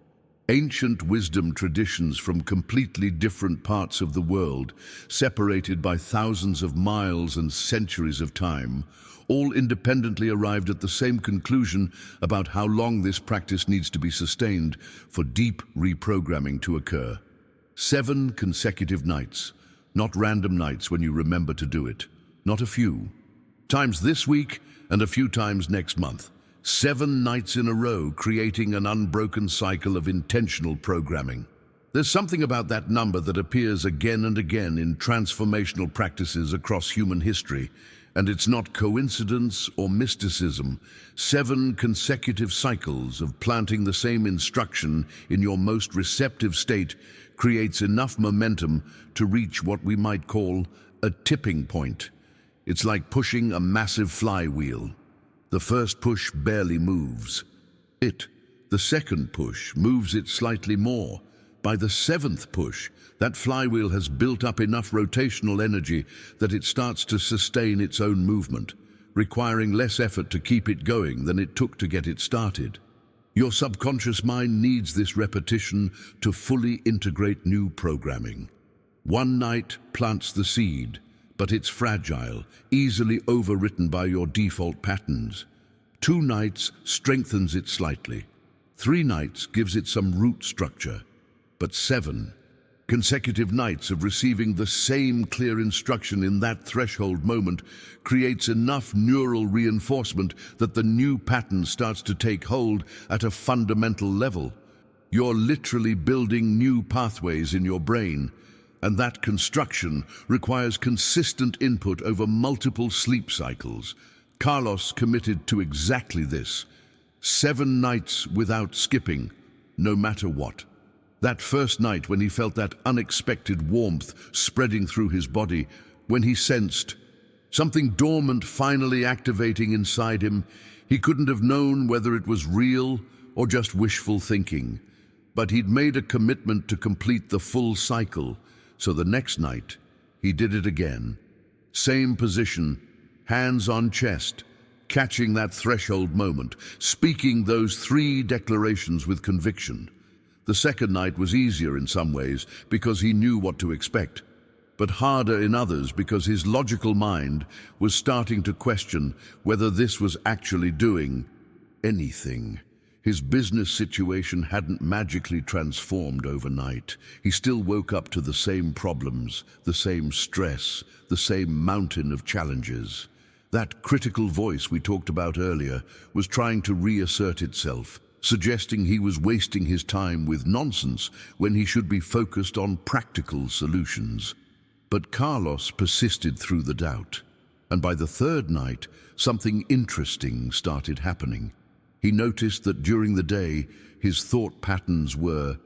Ancient wisdom traditions from completely different parts of the world, separated by thousands of miles and centuries of time, all independently arrived at the same conclusion about how long this practice needs to be sustained for deep reprogramming to occur. 7 consecutive nights, not random nights when you remember to do it, not a few. Times this week and a few times next month. 7 nights in a row, creating an unbroken cycle of intentional programming. There's something about that number that appears again and again in transformational practices across human history, and it's not coincidence or mysticism. 7 consecutive cycles of planting the same instruction in your most receptive state creates enough momentum to reach what we might call a tipping point. It's like pushing a massive flywheel. The first push barely moves it. The second push moves it slightly more. By the 7th push, that flywheel has built up enough rotational energy that it starts to sustain its own movement, requiring less effort to keep it going than it took to get it started. Your subconscious mind needs this repetition to fully integrate new programming. 1 night plants the seed, but it's fragile, easily overwritten by your default patterns. 2 nights strengthens it slightly. 3 nights gives it some root structure, but 7 consecutive nights of receiving the same clear instruction in that threshold moment creates enough neural reinforcement that the new pattern starts to take hold at a fundamental level. You're literally building new pathways in your brain, and that construction requires consistent input over multiple sleep cycles. Carlos committed to exactly this. 7 nights without skipping, no matter what. That first night when he felt that unexpected warmth spreading through his body, when he sensed something dormant finally activating inside him, he couldn't have known whether it was real or just wishful thinking. But he'd made a commitment to complete the full cycle, so the next night he did it again. Same position, hands on chest, catching that threshold moment, speaking those 3 declarations with conviction. The second night was easier in some ways because he knew what to expect, but harder in others because his logical mind was starting to question whether this was actually doing anything. His business situation hadn't magically transformed overnight. He still woke up to the same problems, the same stress, the same mountain of challenges. That critical voice we talked about earlier was trying to reassert itself, suggesting he was wasting his time with nonsense when he should be focused on practical solutions. But Carlos persisted through the doubt, and by the third night, something interesting started happening. He noticed that during the day, his thought patterns were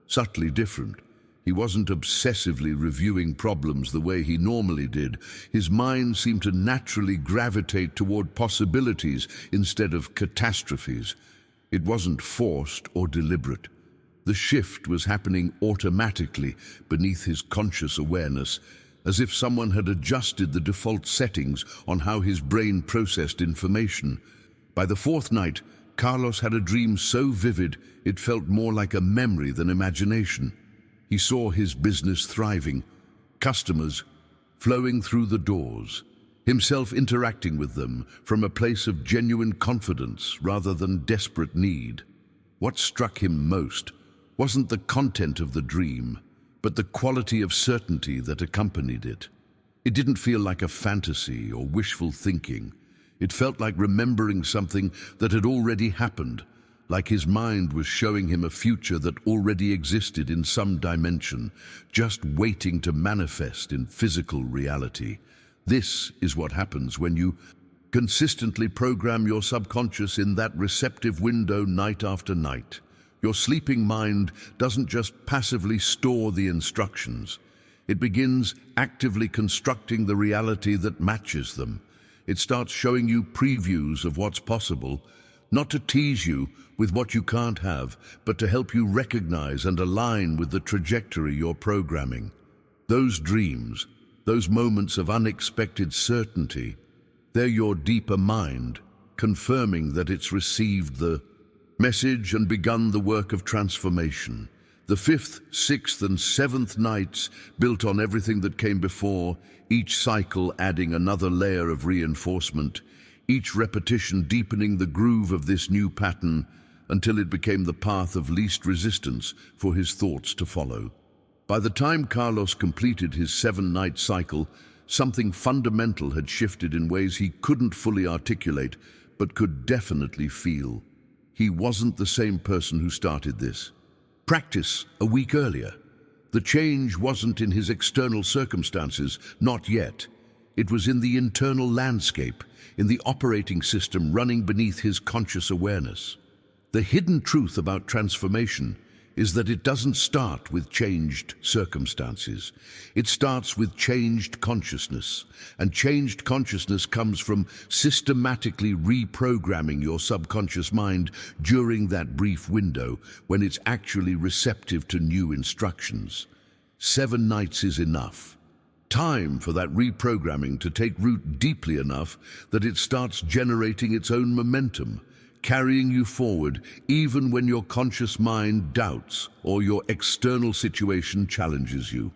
subtly different. He wasn't obsessively reviewing problems the way he normally did. His mind seemed to naturally gravitate toward possibilities instead of catastrophes. It wasn't forced or deliberate. The shift was happening automatically beneath his conscious awareness, as if someone had adjusted the default settings on how his brain processed information. By the fourth night, Carlos had a dream so vivid it felt more like a memory than imagination. He saw his business thriving, customers flowing through the doors, himself interacting with them from a place of genuine confidence rather than desperate need. What struck him most wasn't the content of the dream, but the quality of certainty that accompanied it. It didn't feel like a fantasy or wishful thinking. It felt like remembering something that had already happened, like his mind was showing him a future that already existed in some dimension, just waiting to manifest in physical reality. This is what happens when you consistently program your subconscious in that receptive window night after night. Your sleeping mind doesn't just passively store the instructions. It begins actively constructing the reality that matches them. It starts showing you previews of what's possible, not to tease you with what you can't have, but to help you recognize and align with the trajectory you're programming. Those dreams, those moments of unexpected certainty, they're your deeper mind, confirming that it's received the message and begun the work of transformation. The 5th, 6th, and 7th nights built on everything that came before, each cycle adding another layer of reinforcement, each repetition deepening the groove of this new pattern until it became the path of least resistance for his thoughts to follow. By the time Carlos completed his 7-night cycle, something fundamental had shifted in ways he couldn't fully articulate, but could definitely feel. He wasn't the same person who started this practice a week earlier. The change wasn't in his external circumstances, not yet. It was in the internal landscape, in the operating system running beneath his conscious awareness. The hidden truth about transformation is that it doesn't start with changed circumstances. It starts with changed consciousness. And changed consciousness comes from systematically reprogramming your subconscious mind during that brief window when it's actually receptive to new instructions. 7 nights is enough. Time for that reprogramming to take root deeply enough that it starts generating its own momentum, carrying you forward even when your conscious mind doubts or your external situation challenges you.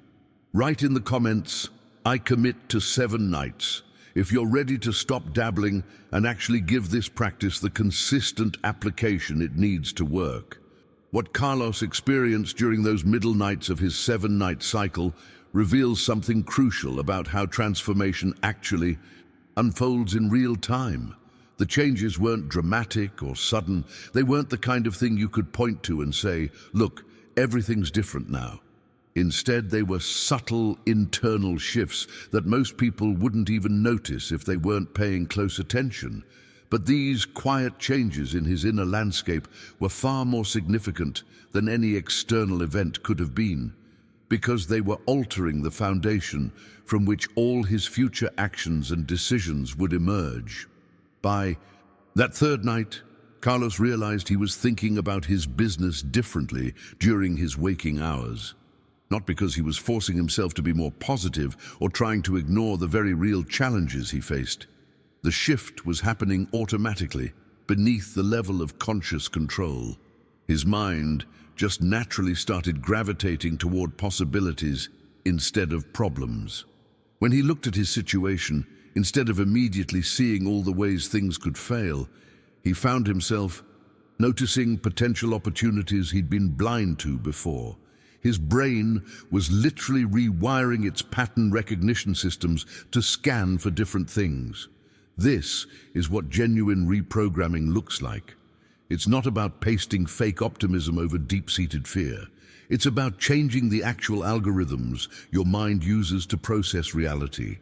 Write in the comments, "I commit to 7 nights." if you're ready to stop dabbling and actually give this practice the consistent application it needs to work. What Carlos experienced during those middle nights of his 7-night cycle reveals something crucial about how transformation actually unfolds in real time. The changes weren't dramatic or sudden. They weren't the kind of thing you could point to and say, look, everything's different now. Instead, they were subtle internal shifts that most people wouldn't even notice if they weren't paying close attention. But these quiet changes in his inner landscape were far more significant than any external event could have been, because they were altering the foundation from which all his future actions and decisions would emerge. By that third night, Carlos realized he was thinking about his business differently during his waking hours. Not because he was forcing himself to be more positive or trying to ignore the very real challenges he faced. The shift was happening automatically, beneath the level of conscious control. His mind just naturally started gravitating toward possibilities instead of problems. When he looked at his situation, instead of immediately seeing all the ways things could fail, he found himself noticing potential opportunities he'd been blind to before. His brain was literally rewiring its pattern recognition systems to scan for different things. This is what genuine reprogramming looks like. It's not about pasting fake optimism over deep-seated fear. It's about changing the actual algorithms your mind uses to process reality.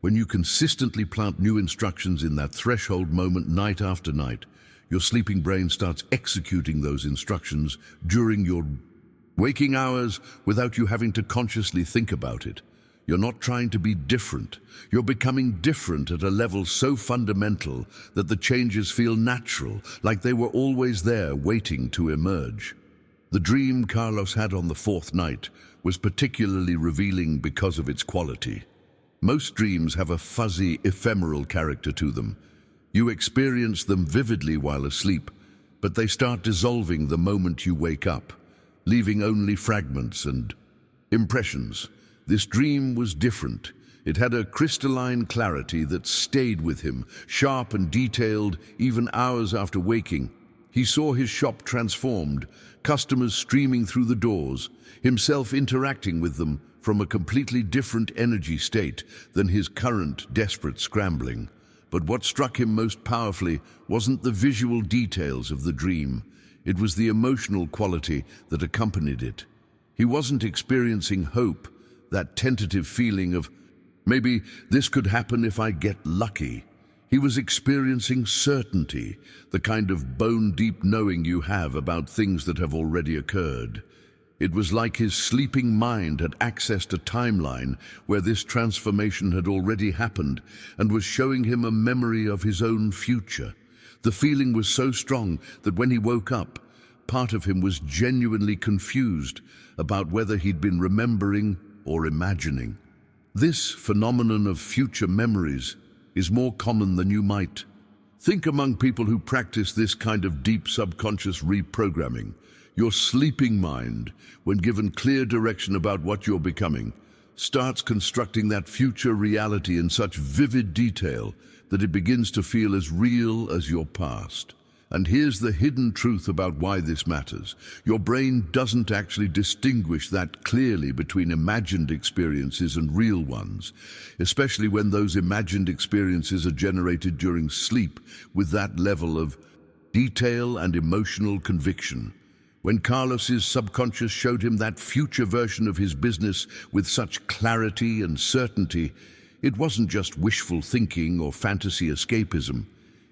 When you consistently plant new instructions in that threshold moment night after night, your sleeping brain starts executing those instructions during your waking hours without you having to consciously think about it. You're not trying to be different. You're becoming different at a level so fundamental that the changes feel natural, like they were always there waiting to emerge. The dream Carlos had on the fourth night was particularly revealing because of its quality. Most dreams have a fuzzy, ephemeral character to them. You experience them vividly while asleep, but they start dissolving the moment you wake up, leaving only fragments and impressions. This dream was different. It had a crystalline clarity that stayed with him, sharp and detailed even hours after waking. He saw his shop transformed, customers streaming through the doors, himself interacting with them from a completely different energy state than his current desperate scrambling. But what struck him most powerfully wasn't the visual details of the dream. It was the emotional quality that accompanied it. He wasn't experiencing hope, that tentative feeling of, maybe this could happen if I get lucky. He was experiencing certainty, the kind of bone-deep knowing you have about things that have already occurred. It was like his sleeping mind had accessed a timeline where this transformation had already happened and was showing him a memory of his own future. The feeling was so strong that when he woke up, part of him was genuinely confused about whether he'd been remembering or imagining. This phenomenon of future memories is more common than you might think among people who practice this kind of deep subconscious reprogramming. Your sleeping mind, when given clear direction about what you're becoming, starts constructing that future reality in such vivid detail that it begins to feel as real as your past. And here's the hidden truth about why this matters. Your brain doesn't actually distinguish that clearly between imagined experiences and real ones, especially when those imagined experiences are generated during sleep with that level of detail and emotional conviction. When Carlos's subconscious showed him that future version of his business with such clarity and certainty, it wasn't just wishful thinking or fantasy escapism.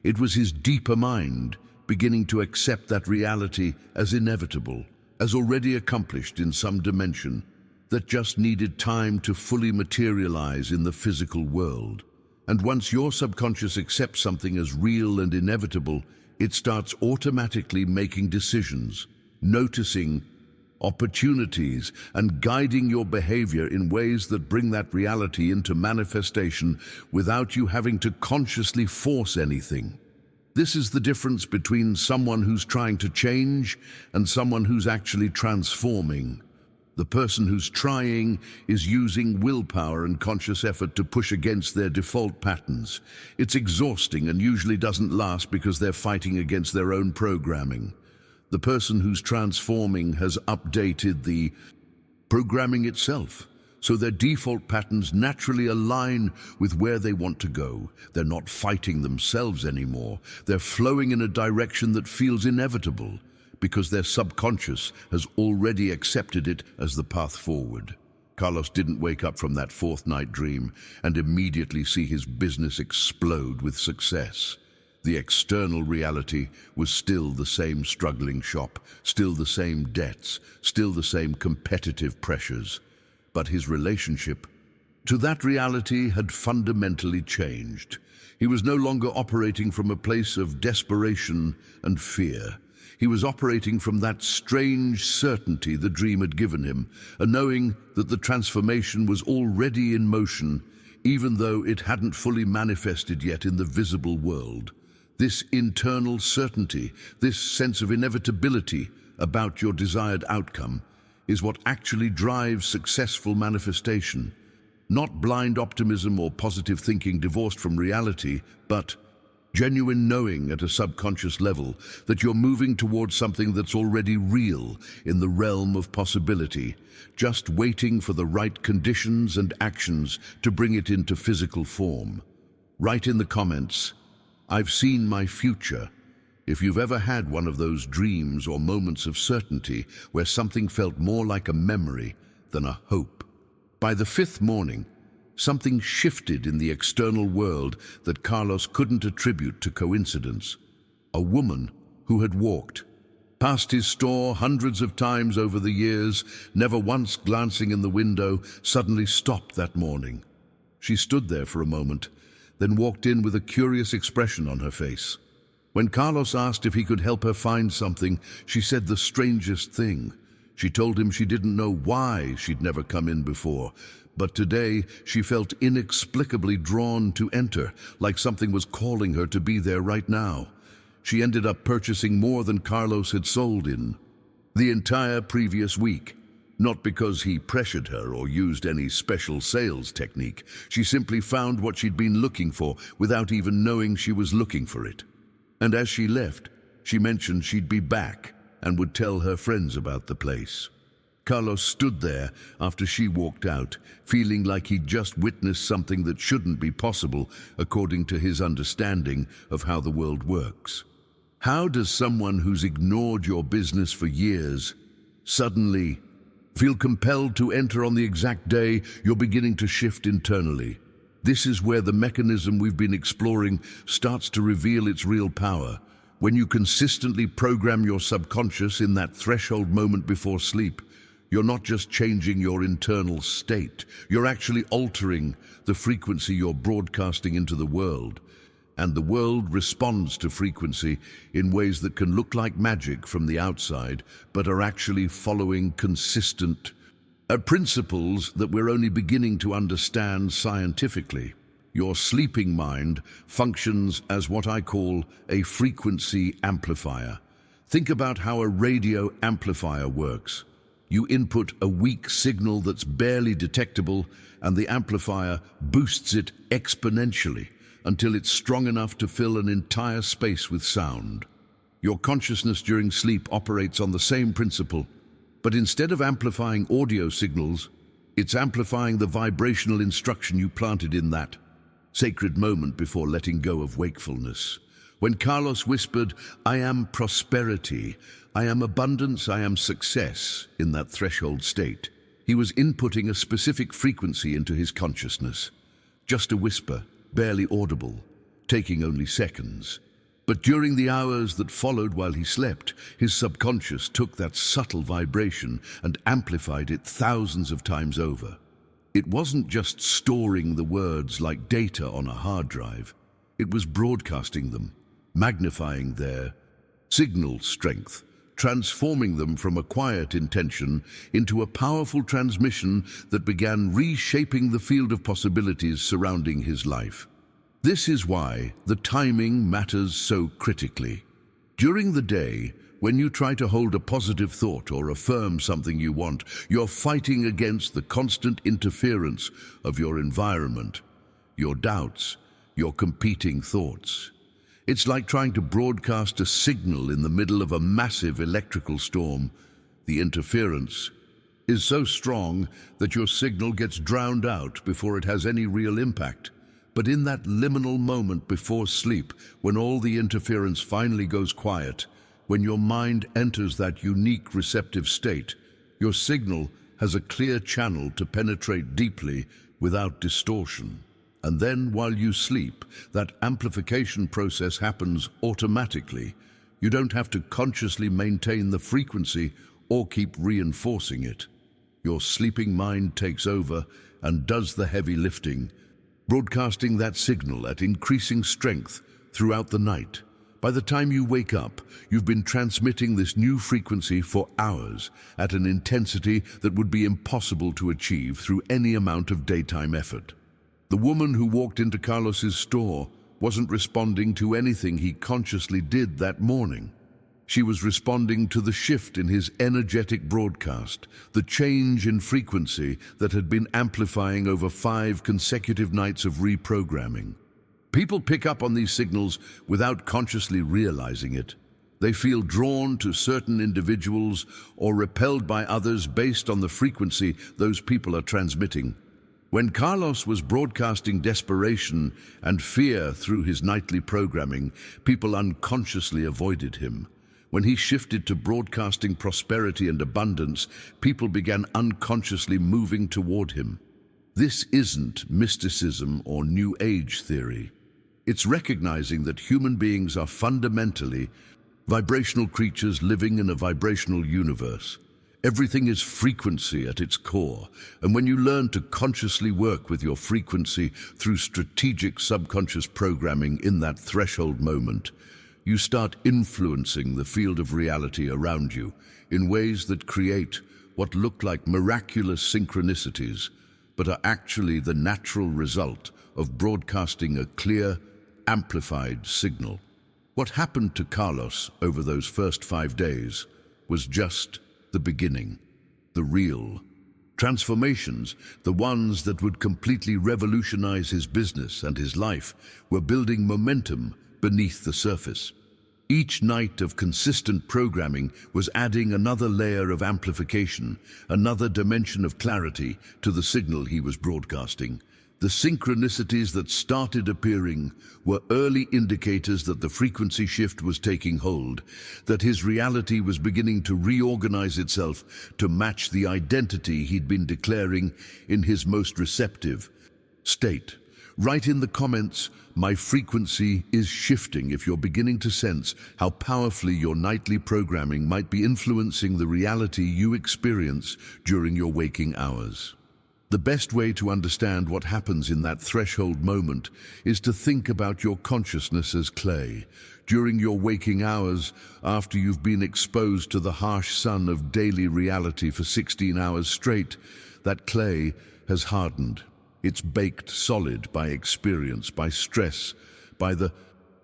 It was his deeper mind beginning to accept that reality as inevitable, as already accomplished in some dimension, that just needed time to fully materialize in the physical world. And once your subconscious accepts something as real and inevitable, it starts automatically making decisions, noticing opportunities, and guiding your behavior in ways that bring that reality into manifestation without you having to consciously force anything. This is the difference between someone who's trying to change and someone who's actually transforming. The person who's trying is using willpower and conscious effort to push against their default patterns. It's exhausting and usually doesn't last because they're fighting against their own programming. The person who's transforming has updated the programming itself, so their default patterns naturally align with where they want to go. They're not fighting themselves anymore. They're flowing in a direction that feels inevitable, because their subconscious has already accepted it as the path forward. Carlos didn't wake up from that fourth night dream and immediately see his business explode with success. The external reality was still the same struggling shop, still the same debts, still the same competitive pressures. But his relationship to that reality had fundamentally changed. He was no longer operating from a place of desperation and fear. He was operating from that strange certainty the dream had given him, a knowing that the transformation was already in motion, even though it hadn't fully manifested yet in the visible world. This internal certainty, this sense of inevitability about your desired outcome, is what actually drives successful manifestation. Not blind optimism or positive thinking divorced from reality, but genuine knowing at a subconscious level that you're moving towards something that's already real in the realm of possibility, just waiting for the right conditions and actions to bring it into physical form. Write in the comments, "I've seen my future," if you've ever had one of those dreams or moments of certainty where something felt more like a memory than a hope. By the fifth morning, something shifted in the external world that Carlos couldn't attribute to coincidence. A woman who had walked past his store hundreds of times over the years, never once glancing in the window, suddenly stopped that morning. She stood there for a moment, then walked in with a curious expression on her face. When Carlos asked if he could help her find something, she said the strangest thing. She told him she didn't know why she'd never come in before, but today she felt inexplicably drawn to enter, like something was calling her to be there right now. She ended up purchasing more than Carlos had sold in the entire previous week. Not because he pressured her or used any special sales technique. She simply found what she'd been looking for without even knowing she was looking for it. And as she left, she mentioned she'd be back and would tell her friends about the place. Carlos stood there after she walked out, feeling like he'd just witnessed something that shouldn't be possible according to his understanding of how the world works. How does someone who's ignored your business for years suddenly feel compelled to enter on the exact day you're beginning to shift internally? This is where the mechanism we've been exploring starts to reveal its real power. When you consistently program your subconscious in that threshold moment before sleep, you're not just changing your internal state, you're actually altering the frequency you're broadcasting into the world. And the world responds to frequency in ways that can look like magic from the outside, but are actually following consistent principles that we're only beginning to understand scientifically. Your sleeping mind functions as what I call a frequency amplifier. Think about how a radio amplifier works. You input a weak signal that's barely detectable, and the amplifier boosts it exponentially until it's strong enough to fill an entire space with sound. Your consciousness during sleep operates on the same principle, but instead of amplifying audio signals, it's amplifying the vibrational instruction you planted in that sacred moment before letting go of wakefulness. When Carlos whispered, "I am prosperity, I am abundance, I am success," in that threshold state, he was inputting a specific frequency into his consciousness. Just a whisper, barely audible, taking only seconds. But during the hours that followed while he slept, his subconscious took that subtle vibration and amplified it thousands of times over. It wasn't just storing the words like data on a hard drive. It was broadcasting them, magnifying their signal strength, transforming them from a quiet intention into a powerful transmission that began reshaping the field of possibilities surrounding his life. This is why the timing matters so critically. During the day, When you try to hold a positive thought or affirm something you want, you're fighting against the constant interference of your environment, your doubts, your competing thoughts. It's like trying to broadcast a signal in the middle of a massive electrical storm. The interference is so strong that your signal gets drowned out before it has any real impact. But in that liminal moment before sleep, when all the interference finally goes quiet, when your mind enters that unique receptive state, your signal has a clear channel to penetrate deeply without distortion. And then while you sleep, that amplification process happens automatically. You don't have to consciously maintain the frequency or keep reinforcing it. Your sleeping mind takes over and does the heavy lifting, broadcasting that signal at increasing strength throughout the night. By the time you wake up, you've been transmitting this new frequency for hours at an intensity that would be impossible to achieve through any amount of daytime effort. The woman who walked into Carlos's store wasn't responding to anything he consciously did that morning. She was responding to the shift in his energetic broadcast, the change in frequency that had been amplifying over 5 consecutive nights of reprogramming. People pick up on these signals without consciously realizing it. They feel drawn to certain individuals or repelled by others based on the frequency those people are transmitting. When Carlos was broadcasting desperation and fear through his nightly programming, people unconsciously avoided him. When he shifted to broadcasting prosperity and abundance, people began unconsciously moving toward him. This isn't mysticism or New Age theory. It's recognizing that human beings are fundamentally vibrational creatures living in a vibrational universe. Everything is frequency at its core, and when you learn to consciously work with your frequency through strategic subconscious programming in that threshold moment, you start influencing the field of reality around you in ways that create what look like miraculous synchronicities, but are actually the natural result of broadcasting a clear, amplified signal. What happened to Carlos over those first 5 days was just the beginning. The real transformations, the ones that would completely revolutionize his business and his life, were building momentum beneath the surface. Each night of consistent programming was adding another layer of amplification, another dimension of clarity to the signal he was broadcasting. The synchronicities that started appearing were early indicators that the frequency shift was taking hold, that his reality was beginning to reorganize itself to match the identity he'd been declaring in his most receptive state. Write in the comments, "My frequency is shifting," if you're beginning to sense how powerfully your nightly programming might be influencing the reality you experience during your waking hours. The best way to understand what happens in that threshold moment is to think about your consciousness as clay. During your waking hours, after you've been exposed to the harsh sun of daily reality for 16 hours straight, that clay has hardened. It's baked solid by experience, by stress, by the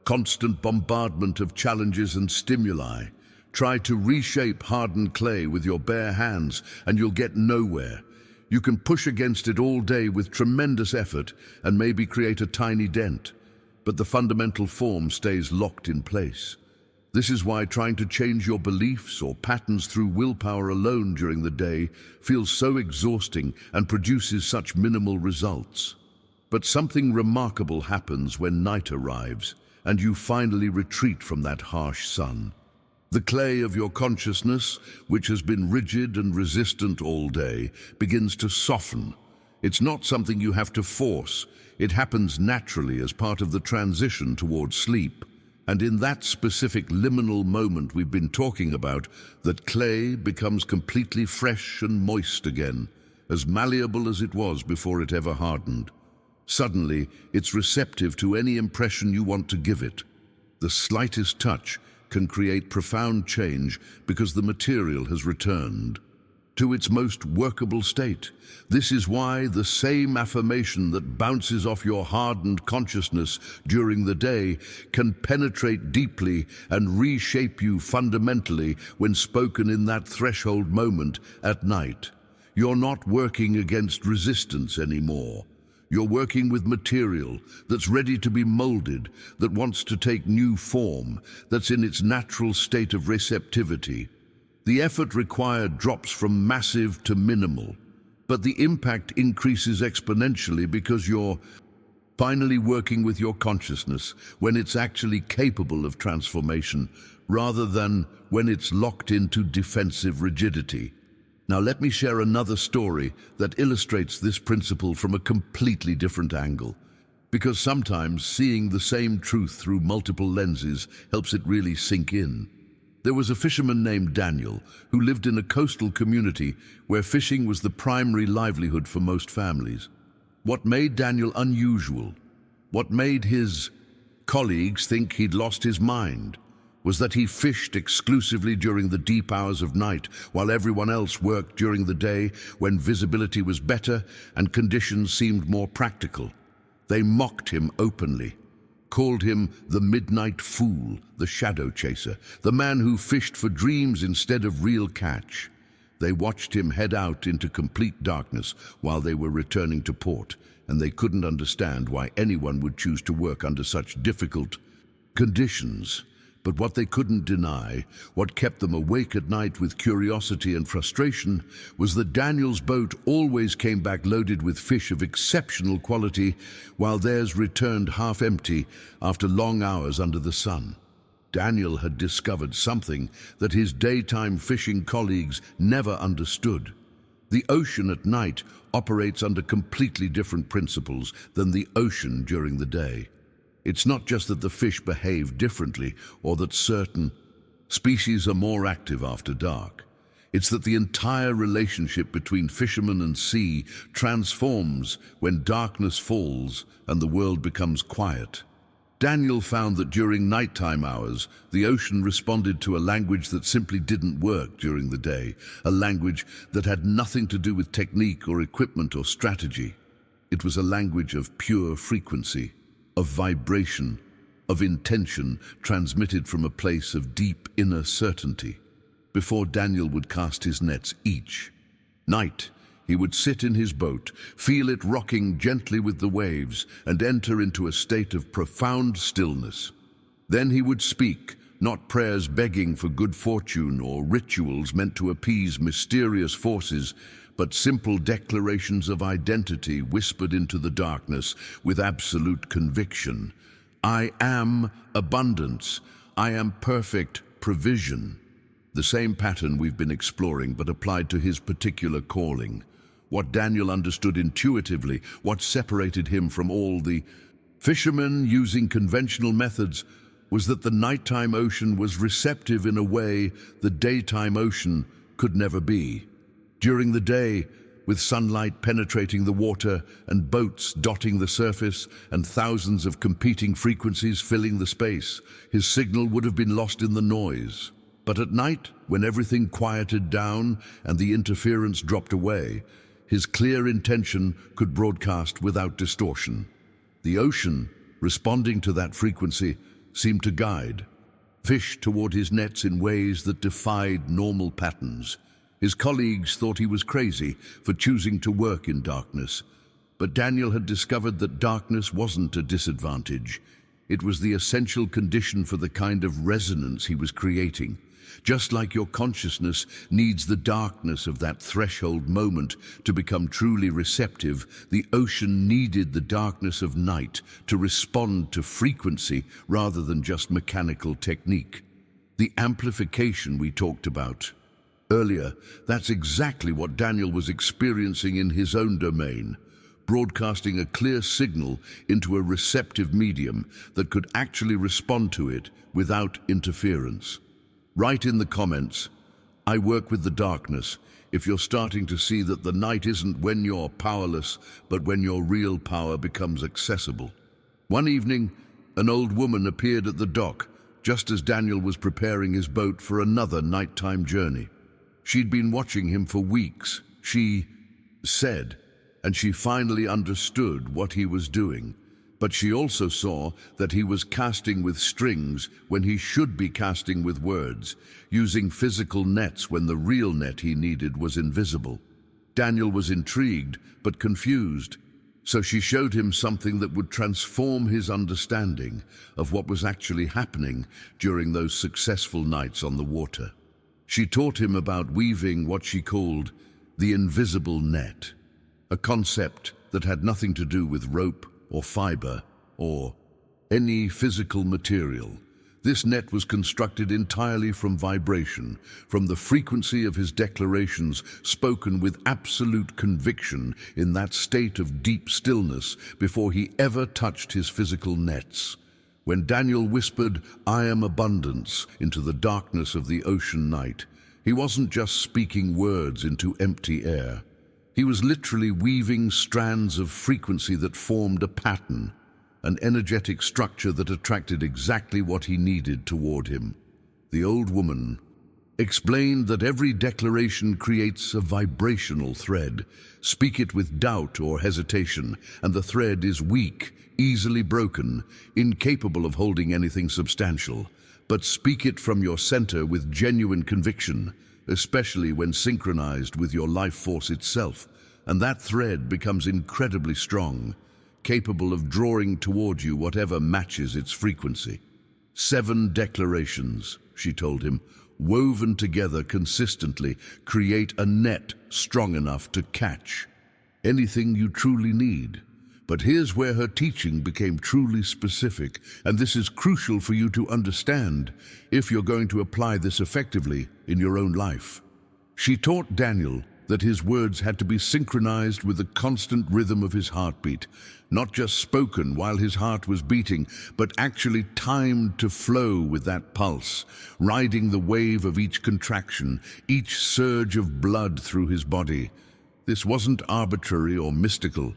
constant bombardment of challenges and stimuli. Try to reshape hardened clay with your bare hands and you'll get nowhere. You can push against it all day with tremendous effort and maybe create a tiny dent, but the fundamental form stays locked in place. This is why trying to change your beliefs or patterns through willpower alone during the day feels so exhausting and produces such minimal results. But something remarkable happens when night arrives and you finally retreat from that harsh sun. The clay of your consciousness, which has been rigid and resistant all day, begins to soften. It's not something you have to force. It happens naturally as part of the transition towards sleep. And in that specific liminal moment we've been talking about, that clay becomes completely fresh and moist again, as malleable as it was before it ever hardened. Suddenly, it's receptive to any impression you want to give it. The slightest touch can create profound change because the material has returned. to its most workable state. This is why the same affirmation that bounces off your hardened consciousness during the day can penetrate deeply and reshape you fundamentally when spoken in that threshold moment at night. You're not working against resistance anymore. You're working with material that's ready to be molded, that wants to take new form, that's in its natural state of receptivity. The effort required drops from massive to minimal, but the impact increases exponentially because you're finally working with your consciousness when it's actually capable of transformation, rather than when it's locked into defensive rigidity. Now let me share another story that illustrates this principle from a completely different angle, because sometimes seeing the same truth through multiple lenses helps it really sink in. There was a fisherman named Daniel who lived in a coastal community where fishing was the primary livelihood for most families. What made Daniel unusual, what made his colleagues think he'd lost his mind, was that he fished exclusively during the deep hours of night, while everyone else worked during the day when visibility was better and conditions seemed more practical. They mocked him openly, called him the midnight fool, the shadow chaser, the man who fished for dreams instead of real catch. They watched him head out into complete darkness while they were returning to port, and they couldn't understand why anyone would choose to work under such difficult conditions. But what they couldn't deny, what kept them awake at night with curiosity and frustration, was that Daniel's boat always came back loaded with fish of exceptional quality, while theirs returned half empty after long hours under the sun. Daniel had discovered something that his daytime fishing colleagues never understood. The ocean at night operates under completely different principles than the ocean during the day. It's not just that the fish behave differently or that certain species are more active after dark. It's that the entire relationship between fisherman and sea transforms when darkness falls and the world becomes quiet. Daniel found that during nighttime hours, the ocean responded to a language that simply didn't work during the day, a language that had nothing to do with technique or equipment or strategy. It was a language of pure frequency, of vibration, of intention transmitted from a place of deep inner certainty. Before Daniel would cast his nets each night, he would sit in his boat, feel it rocking gently with the waves, and enter into a state of profound stillness. Then he would speak, not prayers begging for good fortune or rituals meant to appease mysterious forces, but simple declarations of identity whispered into the darkness with absolute conviction. I am abundance. I am perfect provision. The same pattern we've been exploring, but applied to his particular calling. What Daniel understood intuitively, what separated him from all the fishermen using conventional methods, was that the nighttime ocean was receptive in a way the daytime ocean could never be. During the day, with sunlight penetrating the water and boats dotting the surface and thousands of competing frequencies filling the space, his signal would have been lost in the noise. But at night, when everything quieted down and the interference dropped away, his clear intention could broadcast without distortion. The ocean, responding to that frequency, seemed to guide fish toward his nets in ways that defied normal patterns. His colleagues thought he was crazy for choosing to work in darkness, but Daniel had discovered that darkness wasn't a disadvantage. It was the essential condition for the kind of resonance he was creating. Just like your consciousness needs the darkness of that threshold moment to become truly receptive, the ocean needed the darkness of night to respond to frequency rather than just mechanical technique. The amplification we talked about earlier, that's exactly what Daniel was experiencing in his own domain, broadcasting a clear signal into a receptive medium that could actually respond to it without interference. Write in the comments, I work with the darkness, if you're starting to see that the night isn't when you're powerless, but when your real power becomes accessible. One evening, an old woman appeared at the dock, just as Daniel was preparing his boat for another nighttime journey. She'd been watching him for weeks, she said, and she finally understood what he was doing. But she also saw that he was casting with strings when he should be casting with words, using physical nets when the real net he needed was invisible. Daniel was intrigued, but confused, so she showed him something that would transform his understanding of what was actually happening during those successful nights on the water. She taught him about weaving what she called the invisible net, a concept that had nothing to do with rope or fiber or any physical material. This net was constructed entirely from vibration, from the frequency of his declarations spoken with absolute conviction in that state of deep stillness before he ever touched his physical nets. When Daniel whispered, "I am abundance," into the darkness of the ocean night, he wasn't just speaking words into empty air. He was literally weaving strands of frequency that formed a pattern, an energetic structure that attracted exactly what he needed toward him. The old woman explained that every declaration creates a vibrational thread. Speak it with doubt or hesitation, and the thread is weak, easily broken, incapable of holding anything substantial. But speak it from your center with genuine conviction, especially when synchronized with your life force itself, and that thread becomes incredibly strong, capable of drawing toward you whatever matches its frequency. 7 declarations, she told him, woven together consistently, create a net strong enough to catch anything you truly need. But here's where her teaching became truly specific, and this is crucial for you to understand if you're going to apply this effectively in your own life. She taught Daniel that his words had to be synchronized with the constant rhythm of his heartbeat, not just spoken while his heart was beating, but actually timed to flow with that pulse, riding the wave of each contraction, each surge of blood through his body. This wasn't arbitrary or mystical.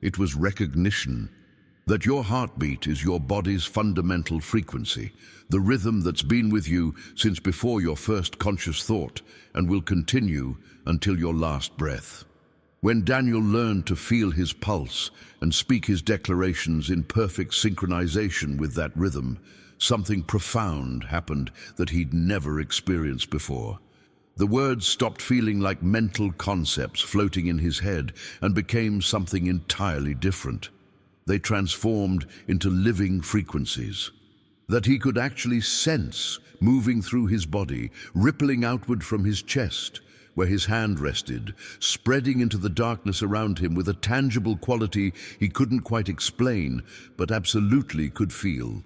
It was recognition that your heartbeat is your body's fundamental frequency, the rhythm that's been with you since before your first conscious thought and will continue until your last breath. When Daniel learned to feel his pulse and speak his declarations in perfect synchronization with that rhythm, something profound happened that he'd never experienced before. The words stopped feeling like mental concepts floating in his head and became something entirely different. They transformed into living frequencies that he could actually sense moving through his body, rippling outward from his chest, where his hand rested, spreading into the darkness around him with a tangible quality he couldn't quite explain, but absolutely could feel.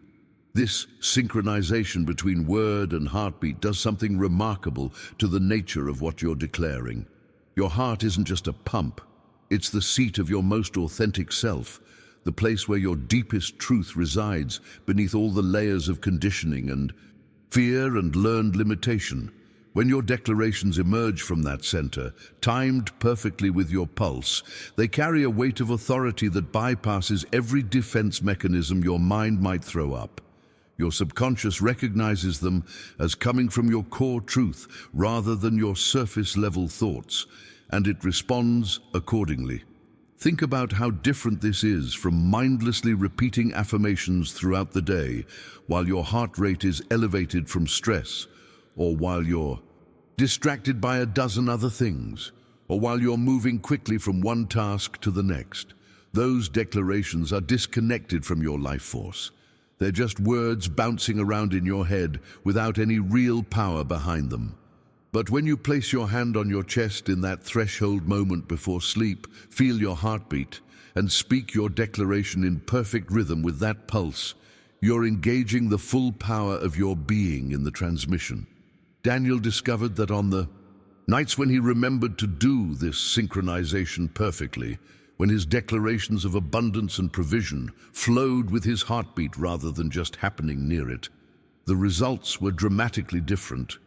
This synchronization between word and heartbeat does something remarkable to the nature of what you're declaring. Your heart isn't just a pump, it's the seat of your most authentic self, the place where your deepest truth resides beneath all the layers of conditioning and fear and learned limitation. When your declarations emerge from that center, timed perfectly with your pulse, they carry a weight of authority that bypasses every defense mechanism your mind might throw up. Your subconscious recognizes them as coming from your core truth rather than your surface-level thoughts, and it responds accordingly. Think about how different this is from mindlessly repeating affirmations throughout the day while your heart rate is elevated from stress, or while you're distracted by a dozen other things, or while you're moving quickly from one task to the next. Those declarations are disconnected from your life force. They're just words bouncing around in your head without any real power behind them. But when you place your hand on your chest in that threshold moment before sleep, feel your heartbeat, and speak your declaration in perfect rhythm with that pulse, you're engaging the full power of your being in the transmission. Daniel discovered that on the nights when he remembered to do this synchronization perfectly, when his declarations of abundance and provision flowed with his heartbeat rather than just happening near it, the results were dramatically different.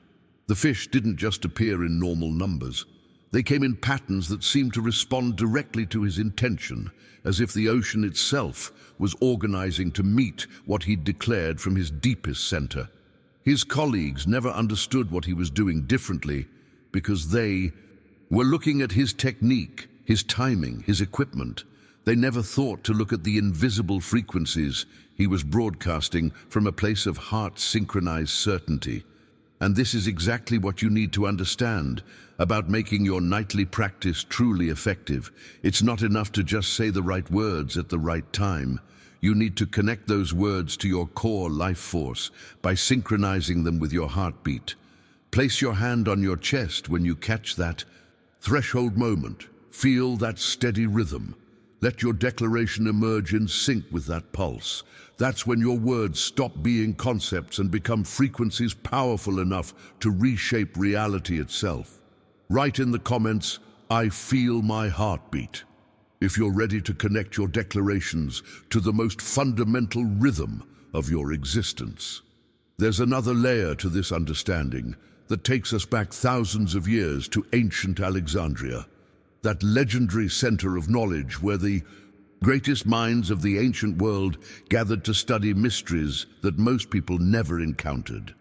The fish didn't just appear in normal numbers. They came in patterns that seemed to respond directly to his intention, as if the ocean itself was organizing to meet what he'd declared from his deepest center. His colleagues never understood what he was doing differently. because they were looking at his technique, his timing, his equipment. They never thought to look at the invisible frequencies he was broadcasting from a place of heart-synchronized certainty. And this is exactly what you need to understand about making your nightly practice truly effective. It's not enough to just say the right words at the right time. You need to connect those words to your core life force by synchronizing them with your heartbeat. Place your hand on your chest when you catch that threshold moment. Feel that steady rhythm. Let your declaration emerge in sync with that pulse. That's when your words stop being concepts and become frequencies powerful enough to reshape reality itself. Write in the comments, "I feel my heartbeat," if you're ready to connect your declarations to the most fundamental rhythm of your existence. There's another layer to this understanding that takes us back thousands of years to ancient Alexandria, that legendary center of knowledge where the greatest minds of the ancient world gathered to study mysteries that most people never encountered.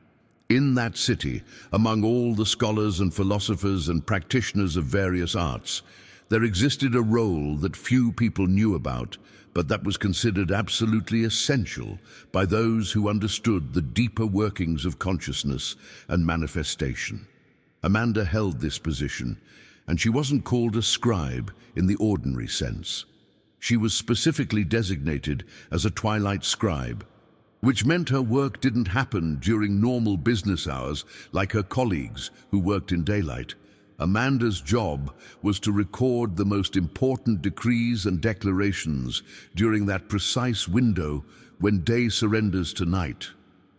In that city, among all the scholars and philosophers and practitioners of various arts, there existed a role that few people knew about, but that was considered absolutely essential by those who understood the deeper workings of consciousness and manifestation. Amanda held this position, and she wasn't called a scribe in the ordinary sense. She was specifically designated as a twilight scribe, which meant her work didn't happen during normal business hours like her colleagues who worked in daylight. Amanda's job was to record the most important decrees and declarations during that precise window when day surrenders to night,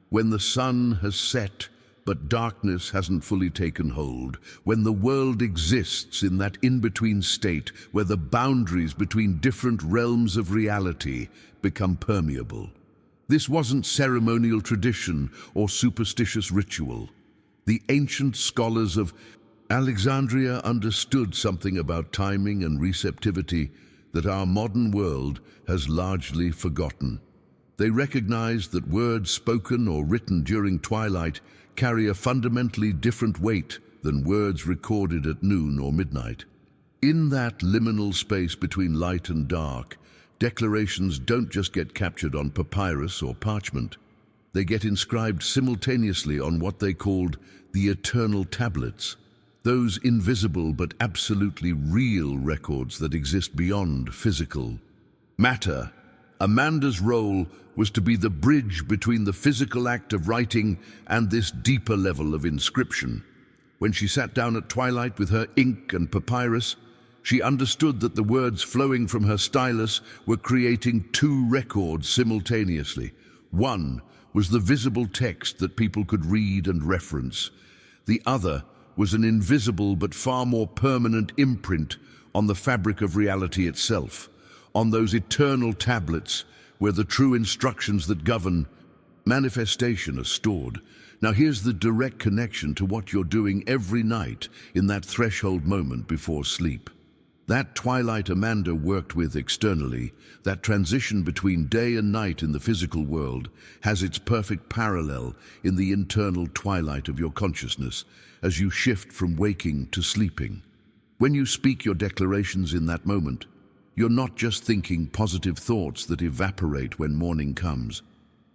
when the sun has set but darkness hasn't fully taken hold, when the world exists in that in-between state where the boundaries between different realms of reality become permeable. This wasn't ceremonial tradition or superstitious ritual. The ancient scholars of Alexandria understood something about timing and receptivity that our modern world has largely forgotten. They recognized that words spoken or written during twilight carry a fundamentally different weight than words recorded at noon or midnight. In that liminal space between light and dark, declarations don't just get captured on papyrus or parchment. They get inscribed simultaneously on what they called the eternal tablets, those invisible but absolutely real records that exist beyond physical matter. Amanda's role was to be the bridge between the physical act of writing and this deeper level of inscription. When she sat down at twilight with her ink and papyrus, she understood that the words flowing from her stylus were creating two records simultaneously. One was the visible text that people could read and reference. The other was an invisible but far more permanent imprint on the fabric of reality itself, on those eternal tablets where the true instructions that govern manifestation are stored. Now here's the direct connection to what you're doing every night in that threshold moment before sleep. That twilight Amanda worked with externally, that transition between day and night in the physical world, has its perfect parallel in the internal twilight of your consciousness as you shift from waking to sleeping. When you speak your declarations in that moment, you're not just thinking positive thoughts that evaporate when morning comes.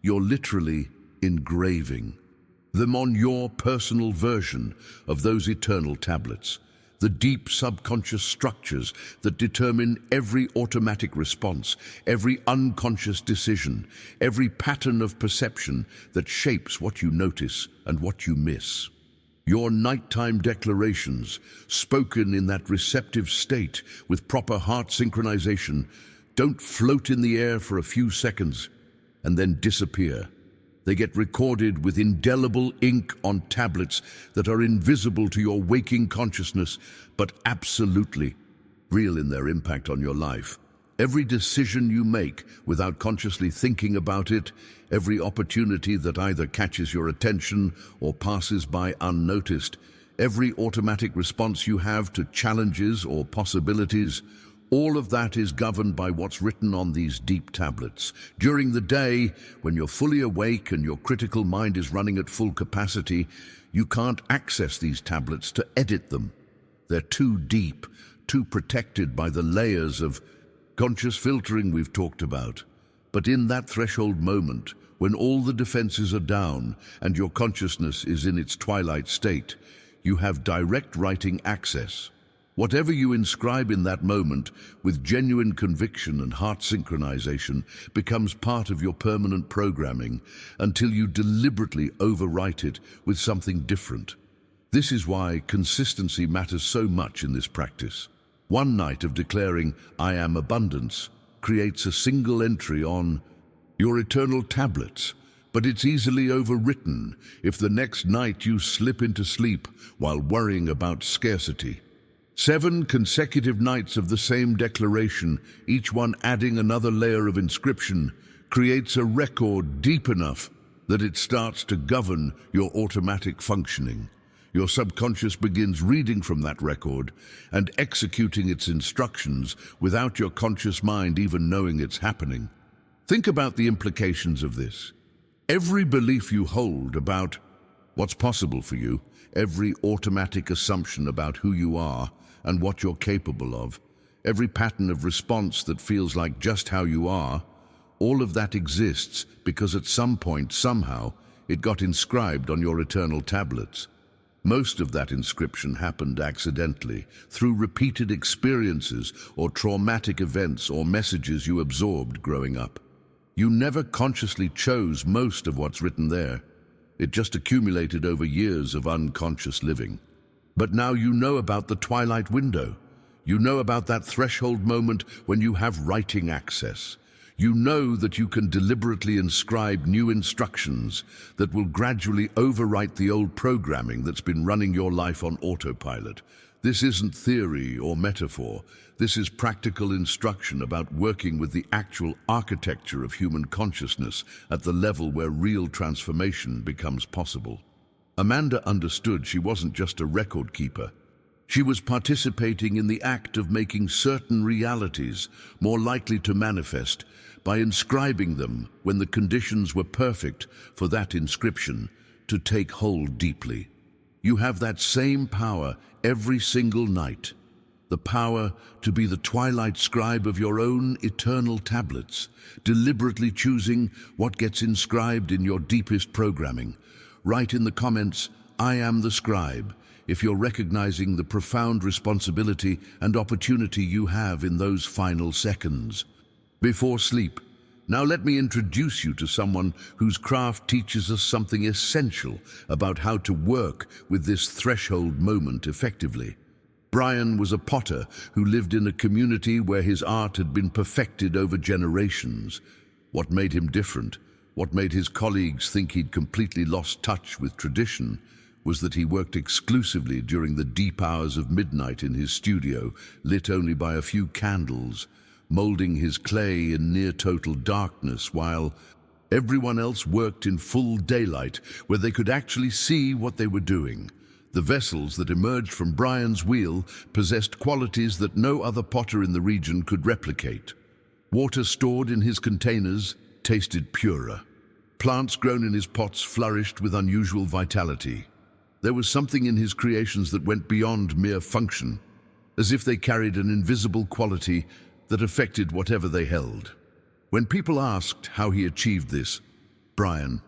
You're literally engraving them on your personal version of those eternal tablets, the deep subconscious structures that determine every automatic response, every unconscious decision, every pattern of perception that shapes what you notice and what you miss. Your nighttime declarations, spoken in that receptive state with proper heart synchronization, don't float in the air for a few seconds and then disappear. They get recorded with indelible ink on tablets that are invisible to your waking consciousness, but absolutely real in their impact on your life. Every decision you make without consciously thinking about it, every opportunity that either catches your attention or passes by unnoticed, every automatic response you have to challenges or possibilities, All of that is governed by what's written on these deep tablets. During the day, when you're fully awake and your critical mind is running at full capacity, you can't access these tablets to edit them. They're too deep, too protected by the layers of conscious filtering we've talked about. But in that threshold moment, when all the defenses are down and your consciousness is in its twilight state, you have direct writing access. Whatever you inscribe in that moment, with genuine conviction and heart synchronization, becomes part of your permanent programming until you deliberately overwrite it with something different. This is why consistency matters so much in this practice. One night of declaring, "I am abundance," creates a single entry on your eternal tablets, but it's easily overwritten if the next night you slip into sleep while worrying about scarcity. 7 consecutive nights of the same declaration, each one adding another layer of inscription, creates a record deep enough that it starts to govern your automatic functioning. Your subconscious begins reading from that record and executing its instructions without your conscious mind even knowing it's happening. Think about the implications of this. Every belief you hold about what's possible for you, every automatic assumption about who you are and what you're capable of, every pattern of response that feels like just how you are, all of that exists because at some point, somehow, it got inscribed on your eternal tablets. Most of that inscription happened accidentally, through repeated experiences or traumatic events or messages you absorbed growing up. You never consciously chose most of what's written there. It just accumulated over years of unconscious living. But now you know about the twilight window. You know about that threshold moment when you have writing access. You know that you can deliberately inscribe new instructions that will gradually overwrite the old programming that's been running your life on autopilot. This isn't theory or metaphor. This is practical instruction about working with the actual architecture of human consciousness at the level where real transformation becomes possible. Amanda understood she wasn't just a record keeper. She was participating in the act of making certain realities more likely to manifest by inscribing them when the conditions were perfect for that inscription to take hold deeply. You have that same power every single night. The power to be the twilight scribe of your own eternal tablets, deliberately choosing what gets inscribed in your deepest programming. Write in the comments, "I am the scribe," if you're recognizing the profound responsibility and opportunity you have in those final seconds. Before sleep, now let me introduce you to someone whose craft teaches us something essential about how to work with this threshold moment effectively. Brian was a potter who lived in a community where his art had been perfected over generations. What made him different, what made his colleagues think he'd completely lost touch with tradition, was that he worked exclusively during the deep hours of midnight in his studio, lit only by a few candles, molding his clay in near-total darkness while everyone else worked in full daylight where they could actually see what they were doing. The vessels that emerged from Brian's wheel possessed qualities that no other potter in the region could replicate. Water stored in his containers tasted purer. Plants grown in his pots flourished with unusual vitality. There was something in his creations that went beyond mere function, as if they carried an invisible quality that affected whatever they held. When people asked how he achieved this, Brian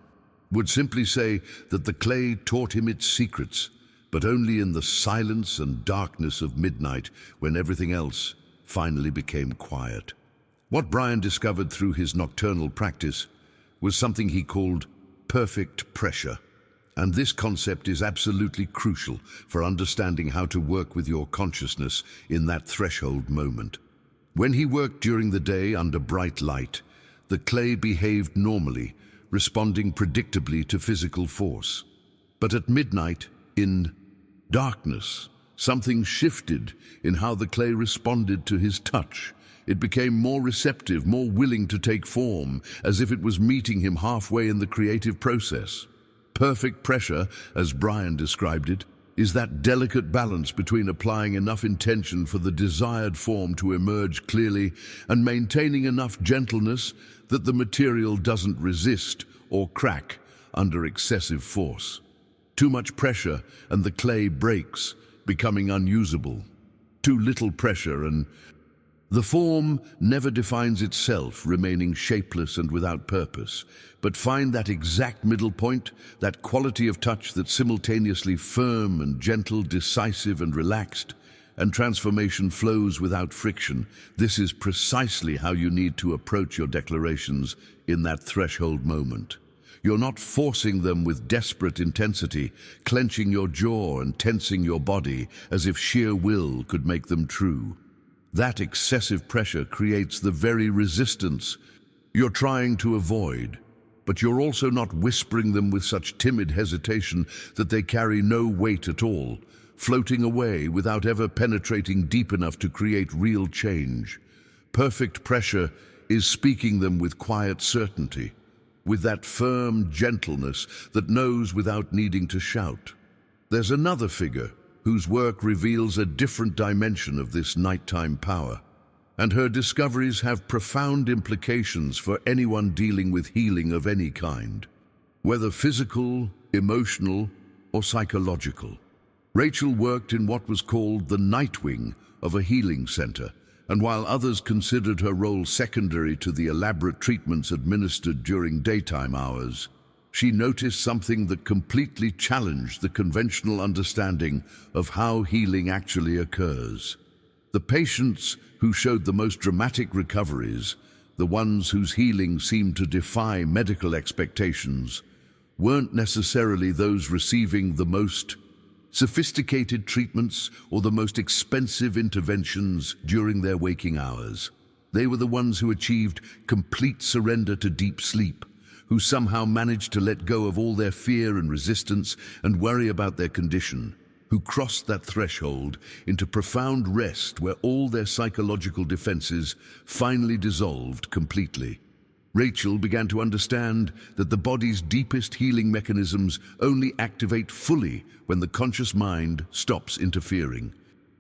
would simply say that the clay taught him its secrets, but only in the silence and darkness of midnight when everything else finally became quiet. What Brian discovered through his nocturnal practice was something he called perfect pressure. And this concept is absolutely crucial for understanding how to work with your consciousness in that threshold moment. When he worked during the day under bright light, the clay behaved normally, responding predictably to physical force. But at midnight, in darkness, something shifted in how the clay responded to his touch. It became more receptive, more willing to take form, as if it was meeting him halfway in the creative process. Perfect pressure, as Brian described it, is that delicate balance between applying enough intention for the desired form to emerge clearly and maintaining enough gentleness that the material doesn't resist or crack under excessive force. Too much pressure and the clay breaks, becoming unusable. Too little pressure and the form never defines itself, remaining shapeless and without purpose. But find that exact middle point, that quality of touch that's simultaneously firm and gentle, decisive and relaxed, and transformation flows without friction. This is precisely how you need to approach your declarations in that threshold moment. You're not forcing them with desperate intensity, clenching your jaw and tensing your body as if sheer will could make them true. That excessive pressure creates the very resistance you're trying to avoid, but you're also not whispering them with such timid hesitation that they carry no weight at all, floating away without ever penetrating deep enough to create real change. Perfect pressure is speaking them with quiet certainty, with that firm gentleness that knows without needing to shout. There's another figure whose work reveals a different dimension of this nighttime power, and her discoveries have profound implications for anyone dealing with healing of any kind, whether physical, emotional, or psychological. Rachel worked in what was called the night wing of a healing center, and while others considered her role secondary to the elaborate treatments administered during daytime hours, she noticed something that completely challenged the conventional understanding of how healing actually occurs. The patients who showed the most dramatic recoveries, the ones whose healing seemed to defy medical expectations, weren't necessarily those receiving the most sophisticated treatments or the most expensive interventions during their waking hours. They were the ones who achieved complete surrender to deep sleep, who somehow managed to let go of all their fear and resistance and worry about their condition, who crossed that threshold into profound rest where all their psychological defenses finally dissolved completely. Rachel began to understand that the body's deepest healing mechanisms only activate fully when the conscious mind stops interfering.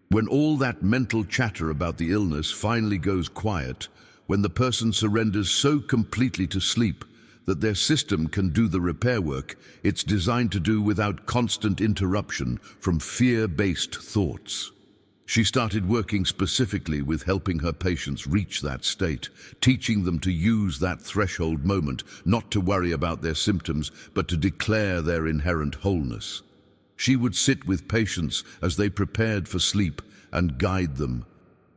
When all that mental chatter about the illness finally goes quiet, when the person surrenders so completely to sleep that their system can do the repair work it's designed to do without constant interruption from fear-based thoughts. She started working specifically with helping her patients reach that state, teaching them to use that threshold moment, not to worry about their symptoms, but to declare their inherent wholeness. She would sit with patients as they prepared for sleep and guide them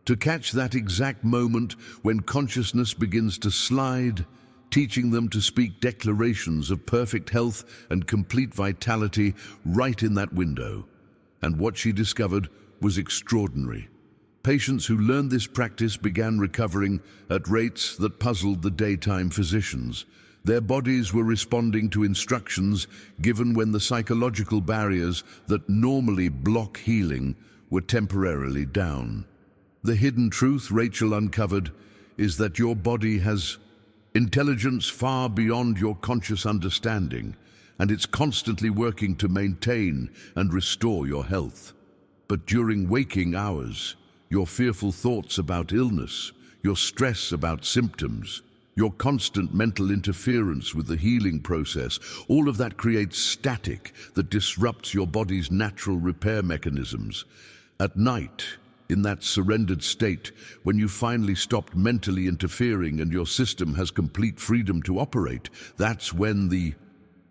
to catch that exact moment when consciousness begins to slide, teaching them to speak declarations of perfect health and complete vitality right in that window. And what she discovered was extraordinary. Patients who learned this practice began recovering at rates that puzzled the daytime physicians. Their bodies were responding to instructions given when the psychological barriers that normally block healing were temporarily down. The hidden truth Rachel uncovered is that your body has intelligence far beyond your conscious understanding, and it's constantly working to maintain and restore your health. But during waking hours, your fearful thoughts about illness, your stress about symptoms, your constant mental interference with the healing process, all of that creates static that disrupts your body's natural repair mechanisms. At night, in that surrendered state, when you finally stopped mentally interfering and your system has complete freedom to operate, that's when the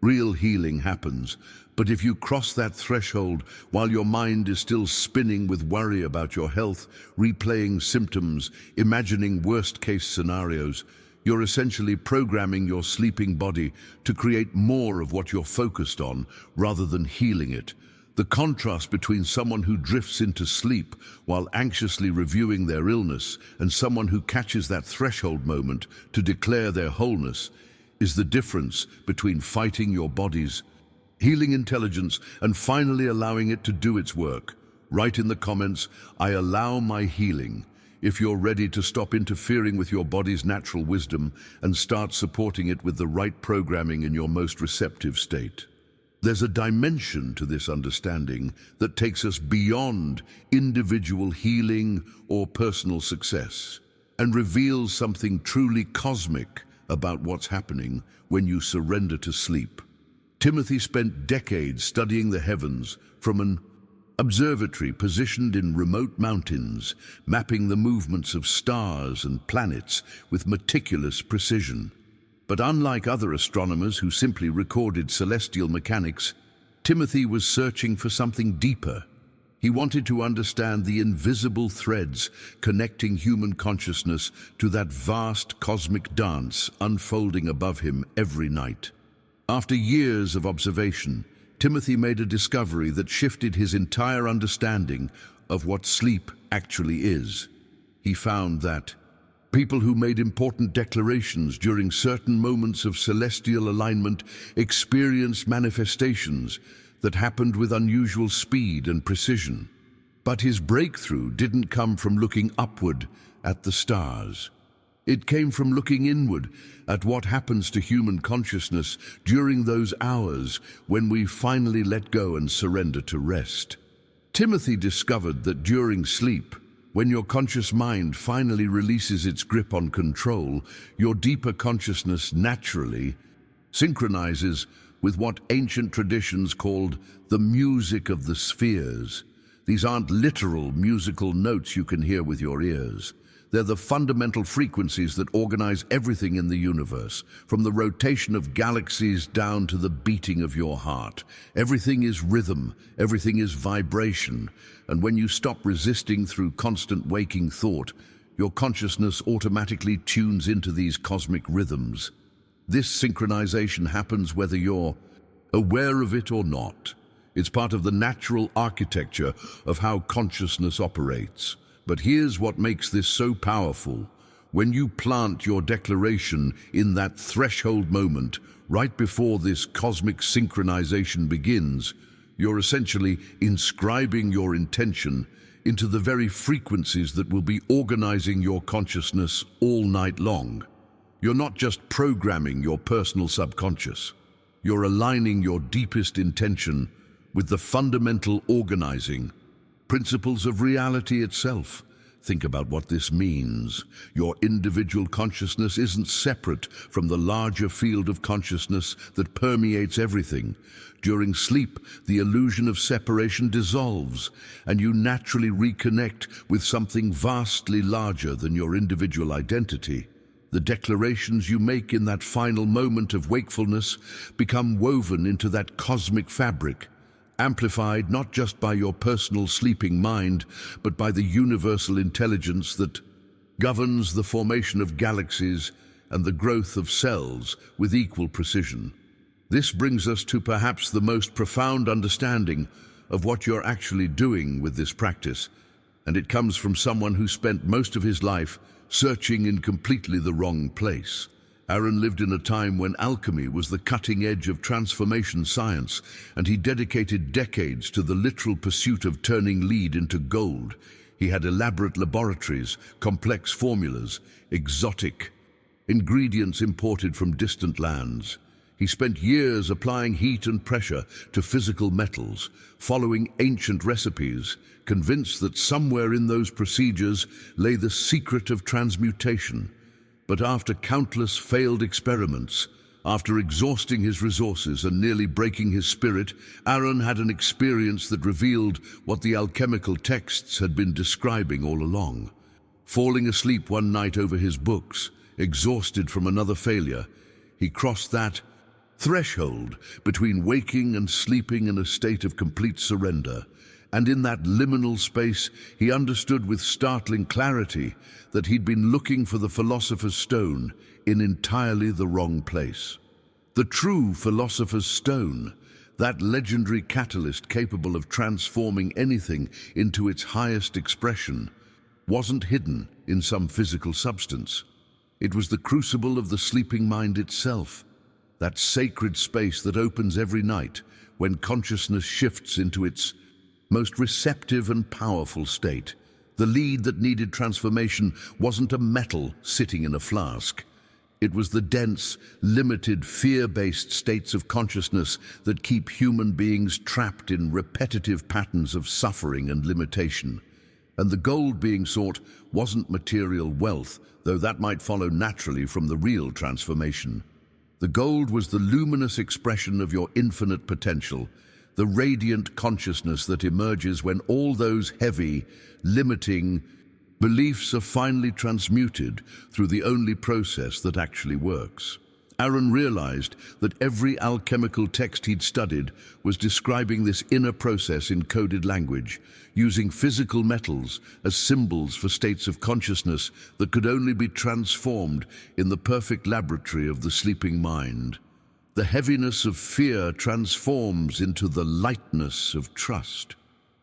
real healing happens. But if you cross that threshold while your mind is still spinning with worry about your health, replaying symptoms, imagining worst-case scenarios, you're essentially programming your sleeping body to create more of what you're focused on rather than healing it. The contrast between someone who drifts into sleep while anxiously reviewing their illness and someone who catches that threshold moment to declare their wholeness is the difference between fighting your body's healing intelligence and finally allowing it to do its work. Write in the comments, "I allow my healing," if you're ready to stop interfering with your body's natural wisdom and start supporting it with the right programming in your most receptive state. There's a dimension to this understanding that takes us beyond individual healing or personal success and reveals something truly cosmic about what's happening when you surrender to sleep. Timothy spent decades studying the heavens from an observatory positioned in remote mountains, mapping the movements of stars and planets with meticulous precision. But unlike other astronomers who simply recorded celestial mechanics, Timothy was searching for something deeper. He wanted to understand the invisible threads connecting human consciousness to that vast cosmic dance unfolding above him every night. After years of observation, Timothy made a discovery that shifted his entire understanding of what sleep actually is. He found that people who made important declarations during certain moments of celestial alignment experienced manifestations that happened with unusual speed and precision. But his breakthrough didn't come from looking upward at the stars. It came from looking inward at what happens to human consciousness during those hours when we finally let go and surrender to rest. Timothy discovered that during sleep, when your conscious mind finally releases its grip on control, your deeper consciousness naturally synchronizes with what ancient traditions called the music of the spheres. These aren't literal musical notes you can hear with your ears. They're the fundamental frequencies that organize everything in the universe, from the rotation of galaxies down to the beating of your heart. Everything is rhythm, everything is vibration, and when you stop resisting through constant waking thought, your consciousness automatically tunes into these cosmic rhythms. This synchronization happens whether you're aware of it or not. It's part of the natural architecture of how consciousness operates. But here's what makes this so powerful. When you plant your declaration in that threshold moment, right before this cosmic synchronization begins, you're essentially inscribing your intention into the very frequencies that will be organizing your consciousness all night long. You're not just programming your personal subconscious. You're aligning your deepest intention with the fundamental organizing principles of reality itself. Think about what this means. Your individual consciousness isn't separate from the larger field of consciousness that permeates everything. During sleep, the illusion of separation dissolves, and you naturally reconnect with something vastly larger than your individual identity. The declarations you make in that final moment of wakefulness become woven into that cosmic fabric, amplified not just by your personal sleeping mind, but by the universal intelligence that governs the formation of galaxies and the growth of cells with equal precision. This brings us to perhaps the most profound understanding of what you're actually doing with this practice, and it comes from someone who spent most of his life searching in completely the wrong place. Aaron lived in a time when alchemy was the cutting edge of transformation science, and he dedicated decades to the literal pursuit of turning lead into gold. He had elaborate laboratories, complex formulas, exotic ingredients imported from distant lands. He spent years applying heat and pressure to physical metals, following ancient recipes, convinced that somewhere in those procedures lay the secret of transmutation. But after countless failed experiments, after exhausting his resources and nearly breaking his spirit, Aaron had an experience that revealed what the alchemical texts had been describing all along. Falling asleep one night over his books, exhausted from another failure, he crossed that threshold between waking and sleeping in a state of complete surrender. And in that liminal space, he understood with startling clarity that he'd been looking for the philosopher's stone in entirely the wrong place. The true philosopher's stone, that legendary catalyst capable of transforming anything into its highest expression, wasn't hidden in some physical substance. It was the crucible of the sleeping mind itself, that sacred space that opens every night when consciousness shifts into its most receptive and powerful state. The lead that needed transformation wasn't a metal sitting in a flask. It was the dense, limited, fear-based states of consciousness that keep human beings trapped in repetitive patterns of suffering and limitation. And the gold being sought wasn't material wealth, though that might follow naturally from the real transformation. The gold was the luminous expression of your infinite potential, the radiant consciousness that emerges when all those heavy, limiting beliefs are finally transmuted through the only process that actually works. Aaron realized that every alchemical text he'd studied was describing this inner process in coded language, using physical metals as symbols for states of consciousness that could only be transformed in the perfect laboratory of the sleeping mind. The heaviness of fear transforms into the lightness of trust.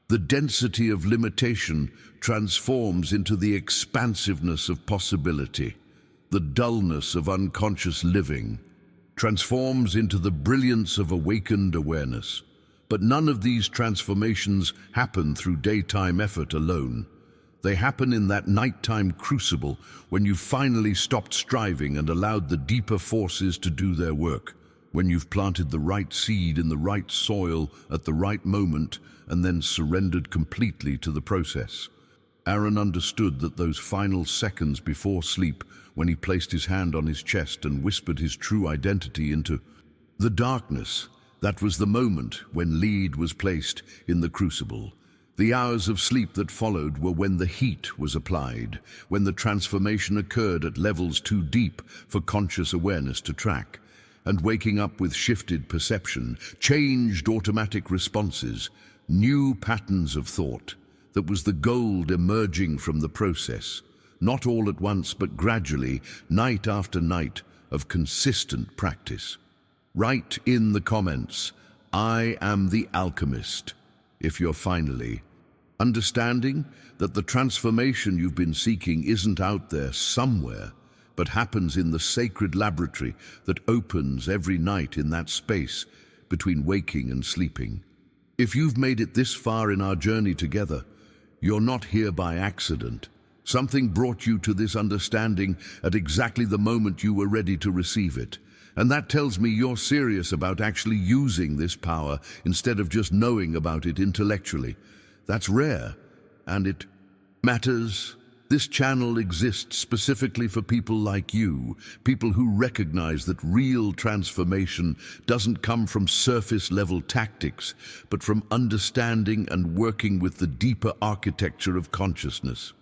The density of limitation transforms into the expansiveness of possibility. The dullness of unconscious living transforms into the brilliance of awakened awareness. But none of these transformations happen through daytime effort alone. They happen in that nighttime crucible when you've finally stopped striving and allowed the deeper forces to do their work. When you've planted the right seed in the right soil at the right moment and then surrendered completely to the process. Aaron understood that those final seconds before sleep, when he placed his hand on his chest and whispered his true identity into the darkness, that was the moment when lead was placed in the crucible. The hours of sleep that followed were when the heat was applied, when the transformation occurred at levels too deep for conscious awareness to track. And waking up with shifted perception, changed automatic responses, new patterns of thought. That was the gold emerging from the process, not all at once but gradually, night after night of consistent practice. Write in the comments, "I am the alchemist," if you're finally understanding that the transformation you've been seeking isn't out there somewhere, but happens in the sacred laboratory that opens every night in that space between waking and sleeping. If you've made it this far in our journey together, you're not here by accident. Something brought you to this understanding at exactly the moment you were ready to receive it. And that tells me you're serious about actually using this power instead of just knowing about it intellectually. That's rare, and it matters. This channel exists specifically for people like you, people who recognize that real transformation doesn't come from surface-level tactics, but from understanding and working with the deeper architecture of consciousness.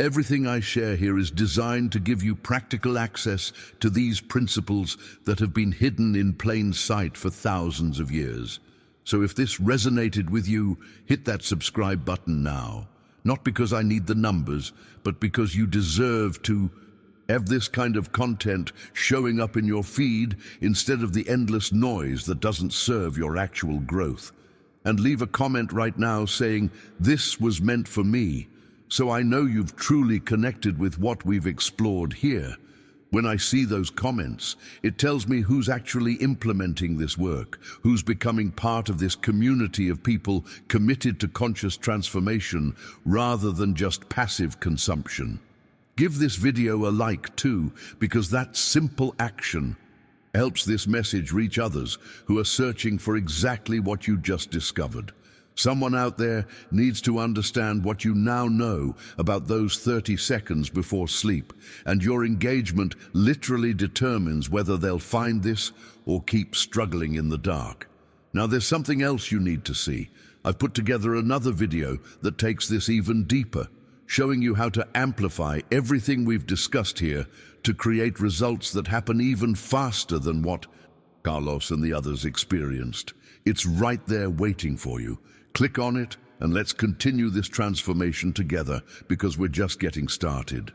Everything I share here is designed to give you practical access to these principles that have been hidden in plain sight for thousands of years. So if this resonated with you, hit that subscribe button now. Not because I need the numbers, but because you deserve to have this kind of content showing up in your feed instead of the endless noise that doesn't serve your actual growth. And leave a comment right now saying, "This was meant for me," so I know you've truly connected with what we've explored here. When I see those comments, it tells me who's actually implementing this work, who's becoming part of this community of people committed to conscious transformation rather than just passive consumption. Give this video a like too, because that simple action helps this message reach others who are searching for exactly what you just discovered. Someone out there needs to understand what you now know about those 30 seconds before sleep, and your engagement literally determines whether they'll find this or keep struggling in the dark. Now there's something else you need to see. I've put together another video that takes this even deeper, showing you how to amplify everything we've discussed here to create results that happen even faster than what Carlos and the others experienced. It's right there waiting for you. Click on it and let's continue this transformation together, because we're just getting started.